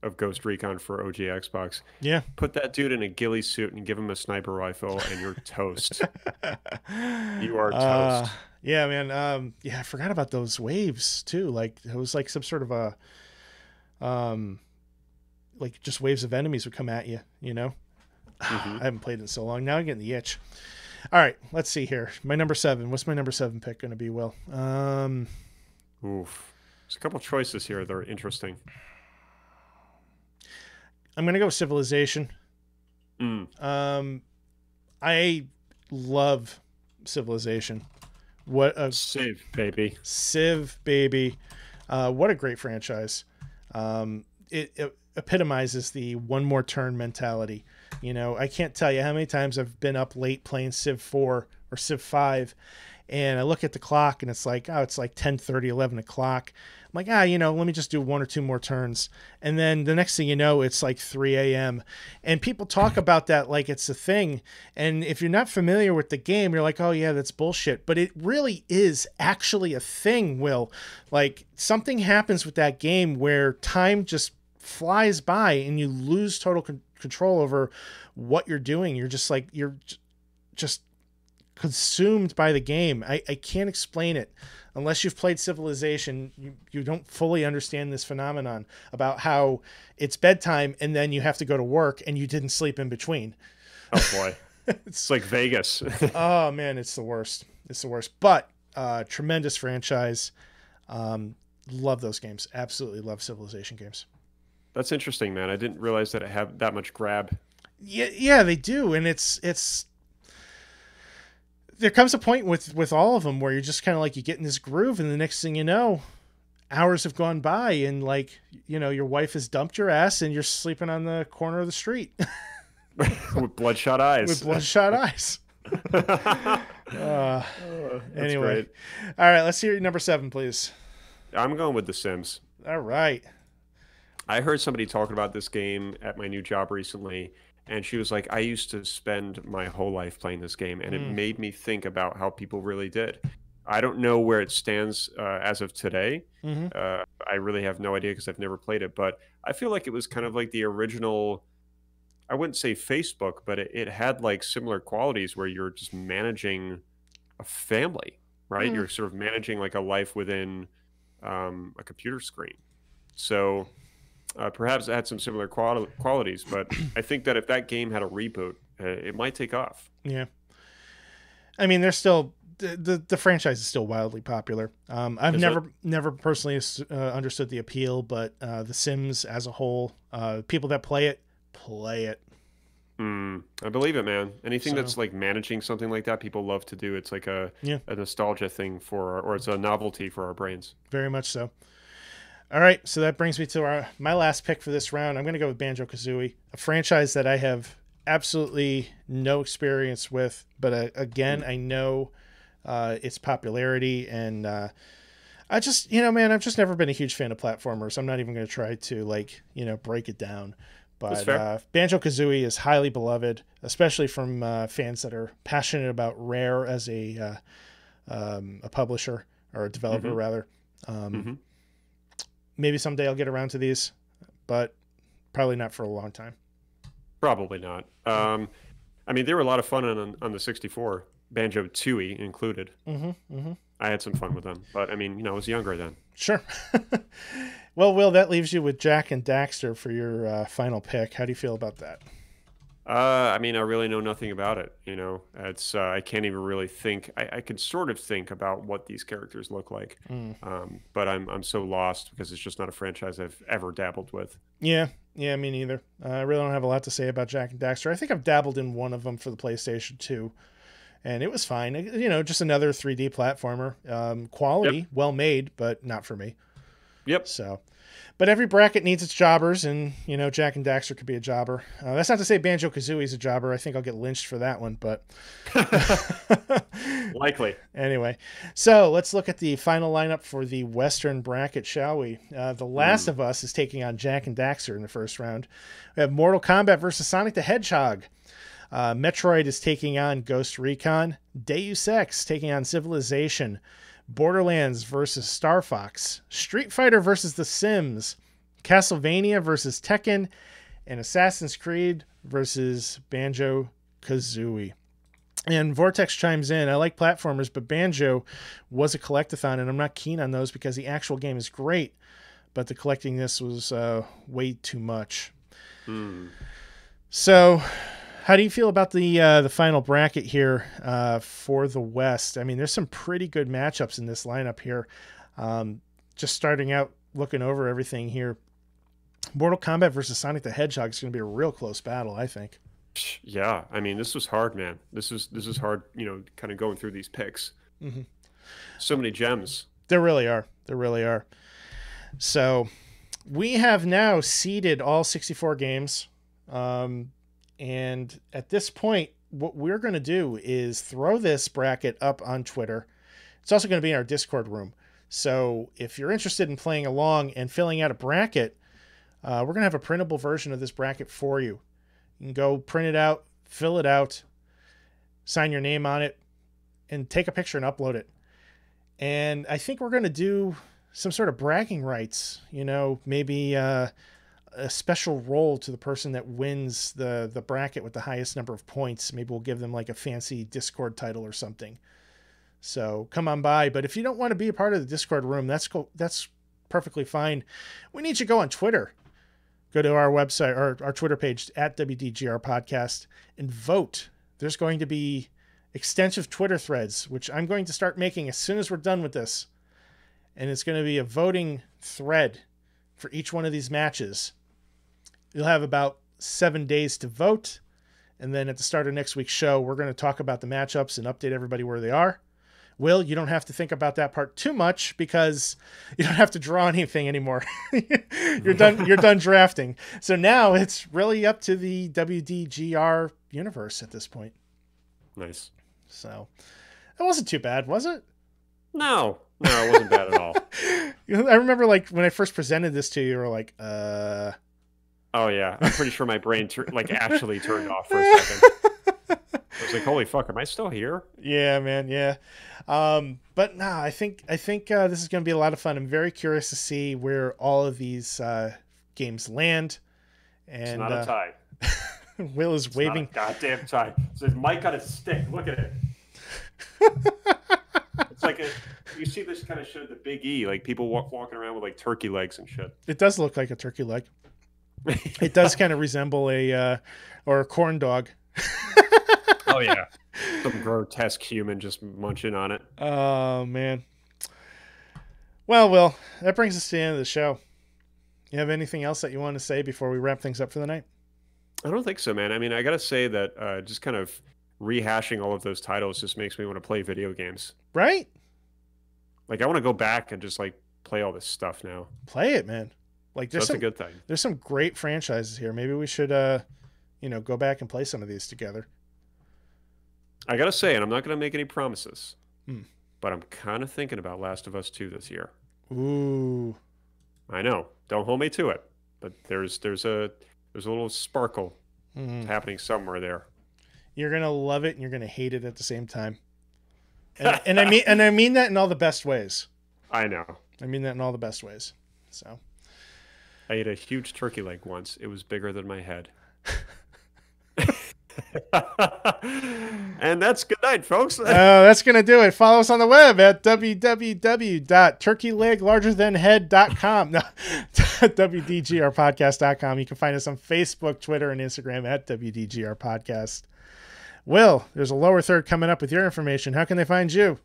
of Ghost Recon for OG Xbox. Yeah. Put that dude in a ghillie suit and give him a sniper rifle, and you're toast. You are toast. Yeah, man. I forgot about those waves too. Like, it was like some sort of a, like just waves of enemies would come at you. Mm-hmm. I haven't played it in so long. Now I'm getting the itch. All right, let's see here. My number 7. What's my number 7 pick going to be, Will? Oof. There's a couple choices here that are interesting. I'm going to go with Civilization. I love Civilization. What a Civ, baby. Civ, baby. What a great franchise. It epitomizes the one more turn mentality. I can't tell you how many times I've been up late playing Civ 4 or Civ 5, and I look at the clock and it's like 10:30, 11 o'clock. I'm like, let me just do 1 or 2 more turns. And then the next thing you know, it's like 3 a.m. And people talk about that like it's a thing. And if you're not familiar with the game, you're like, oh yeah, that's bullshit. But it really is actually a thing, Will. Like, something happens with that game where time just flies by and you lose total control over what you're doing. You're just consumed by the game. I can't explain it. Unless you've played Civilization, you don't fully understand this phenomenon about how it's bedtime and then you have to go to work and you didn't sleep in between. Oh boy. It's like Vegas. Oh man, it's the worst. It's the worst. But tremendous franchise. Love those games. Absolutely love Civilization games. That's interesting, man. I didn't realize that it had that much grab. Yeah, they do. And it's there comes a point with all of them where you're just kind of like, you get in this groove, and the next thing you know, hours have gone by, and like, your wife has dumped your ass and you're sleeping on the corner of the street. With bloodshot eyes. With bloodshot eyes. Anyway. Great. All right, let's hear your number 7, please. I'm going with The Sims. All right. I heard somebody talking about this game at my new job recently, and she was like, I used to spend my whole life playing this game, and it made me think about how people really did. I don't know where it stands as of today. I really have no idea because I've never played it, but I feel like it was kind of like the original, I wouldn't say Facebook, but it had like similar qualities where you're just managing a family, right? You're sort of managing like a life within a computer screen. So perhaps it had some similar qualities, but I think that if that game had a reboot, it might take off. Yeah. I mean, they're still, the franchise is still wildly popular. I've never personally understood the appeal, but The Sims as a whole, people that play it. I believe it, man. Anything that's like managing something like that, people love to do. It's like a nostalgia thing or it's a novelty for our brains. Very much so. All right, so that brings me to my last pick for this round. I'm going to go with Banjo-Kazooie, a franchise that I have absolutely no experience with, but again, I know its popularity, and I just, man, I've just never been a huge fan of platformers. I'm not even going to try to break it down. But Banjo-Kazooie is highly beloved, especially from fans that are passionate about Rare as a publisher, or a developer rather. Maybe someday I'll get around to these, but probably not for a long time. Probably not. I mean, they were a lot of fun on the 64, Banjo-Tooie included. I had some fun with them, but I mean, I was younger then. Sure. Well, Will, that leaves you with Jak and Daxter for your final pick. How do you feel about that? I mean, I really know nothing about it. It's I can't even really think. I can sort of think about what these characters look like, but I'm so lost because it's just not a franchise I've ever dabbled with. Yeah, me neither. I really don't have a lot to say about Jak and Daxter. I think I've dabbled in one of them for the PlayStation 2. And it was fine. Just another 3D platformer. Quality, well made, but not for me. Yep. So, but every bracket needs its jobbers, and Jak and Daxter could be a jobber. That's not to say Banjo-Kazooie is a jobber. I think I'll get lynched for that one, but likely. Anyway, so let's look at the final lineup for the Western bracket, shall we? The Last of Us is taking on Jak and Daxter in the first round. We have Mortal Kombat versus Sonic the Hedgehog. Metroid is taking on Ghost Recon. Deus Ex taking on Civilization. Borderlands versus Star Fox. Street Fighter versus The Sims. Castlevania versus Tekken. And Assassin's Creed versus Banjo-Kazooie. And Vortex chimes in, I like platformers, but Banjo was a collectathon, and I'm not keen on those because the actual game is great, but the collecting this was way too much. So, how do you feel about the final bracket here for the West? I mean, there's some pretty good matchups in this lineup here. Just starting out, looking over everything here. Mortal Kombat versus Sonic the Hedgehog is going to be a real close battle, I think. Yeah, I mean, this was hard, man. This is hard, kind of going through these picks. So many gems. There really are. So we have now seeded all 64 games. And at this point, what we're going to do is throw this bracket up on Twitter. It's also going to be in our Discord room. So if you're interested in playing along and filling out a bracket, we're going to have a printable version of this bracket for you. You can go print it out, fill it out, sign your name on it, and take a picture and upload it. And I think we're going to do some sort of bragging rights, maybe a special role to the person that wins the bracket with the highest number of points. Maybe we'll give them like a fancy Discord title or something. So come on by. But if you don't want to be a part of the Discord room, that's cool. That's perfectly fine. We need you to go on Twitter. Go to our website or our Twitter page at WDGRPodcast and vote. There's going to be extensive Twitter threads, which I'm going to start making as soon as we're done with this. And it's going to be a voting thread for each one of these matches. You'll have about 7 days to vote. And then at the start of next week's show, we're going to talk about the matchups and update everybody where they are. Will, you don't have to think about that part too much because you don't have to draw anything anymore. You're done drafting. So now it's really up to the WDGR universe at this point. Nice. So that wasn't too bad, was it? No, it wasn't bad at all. I remember when I first presented this to you, you were like, Oh yeah, I'm pretty sure my brain actually turned off for a second. I was like, holy fuck, am I still here? Yeah, man, yeah. But no, I think this is going to be a lot of fun. I'm very curious to see where all of these games land. And it's not a tie. Will is waving. It's not a goddamn tie. So Mike got a stick. Look at it. It's like you see this kind of shit at the Big E, like people walking around with like turkey legs and shit. It does look like a turkey leg. It does kind of resemble a corn dog. Oh yeah, some grotesque human just munching on it. Oh man. Well, Will, that brings us to the end of the show. You have anything else that you want to say before we wrap things up for the night? I don't think so, man. I mean, I gotta say that just kind of rehashing all of those titles just makes me want to play video games. Right? Like I want to go back and just play all this stuff now. Play it, man. That's a good thing. There's some great franchises here. Maybe we should go back and play some of these together. I got to say, and I'm not going to make any promises, but I'm kind of thinking about Last of Us 2 this year. Ooh. I know. Don't hold me to it, but there's a little sparkle happening somewhere there. You're going to love it and you're going to hate it at the same time. And I mean that in all the best ways. I know. I mean that in all the best ways. So I ate a huge turkey leg once. It was bigger than my head. And that's good night, folks. That's going to do it. Follow us on the web at www.turkeyleglargerthanhead.com. No, WDGRPodcast.com. You can find us on Facebook, Twitter, and Instagram at WDGRPodcast. Will, there's a lower third coming up with your information. How can they find you?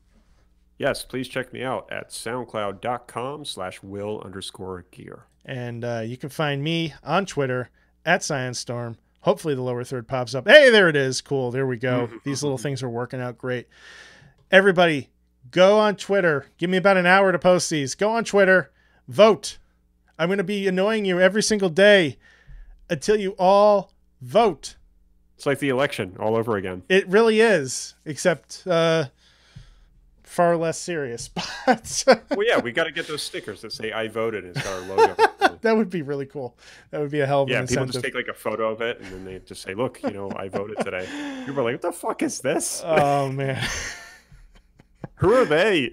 Yes, please check me out at soundcloud.com/will_gear. And you can find me on Twitter at ScienceStorm. Hopefully the lower third pops up. Hey, there it is. Cool. There we go. These little things are working out great. Everybody, go on Twitter. Give me about an hour to post these. Go on Twitter. Vote. I'm going to be annoying you every single day until you all vote. It's like the election all over again. It really is, except far less serious. But well, yeah, we got to get those stickers that say "I voted" and it's got our logo. That would be really cool. That would be a hell of an incentive. People just take like a photo of it and then they just say, "Look, I voted today." People are like, "What the fuck is this?" Oh man, who are they?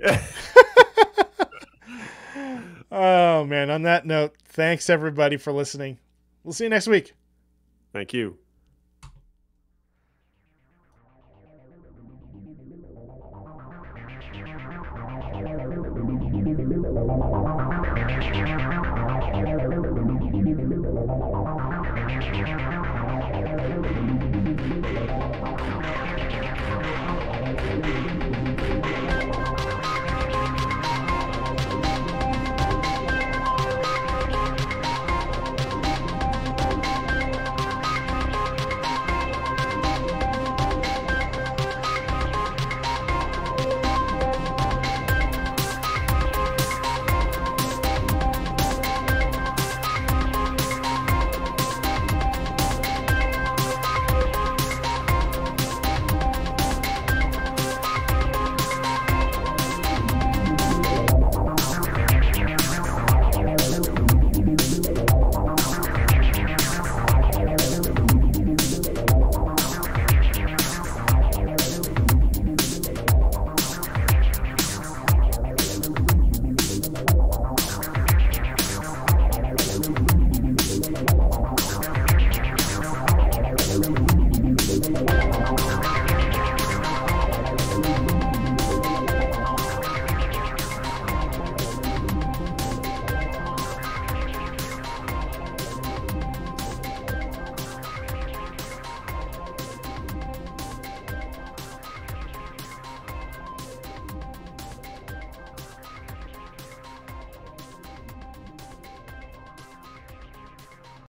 Oh man. On that note, thanks everybody for listening. We'll see you next week. Thank you.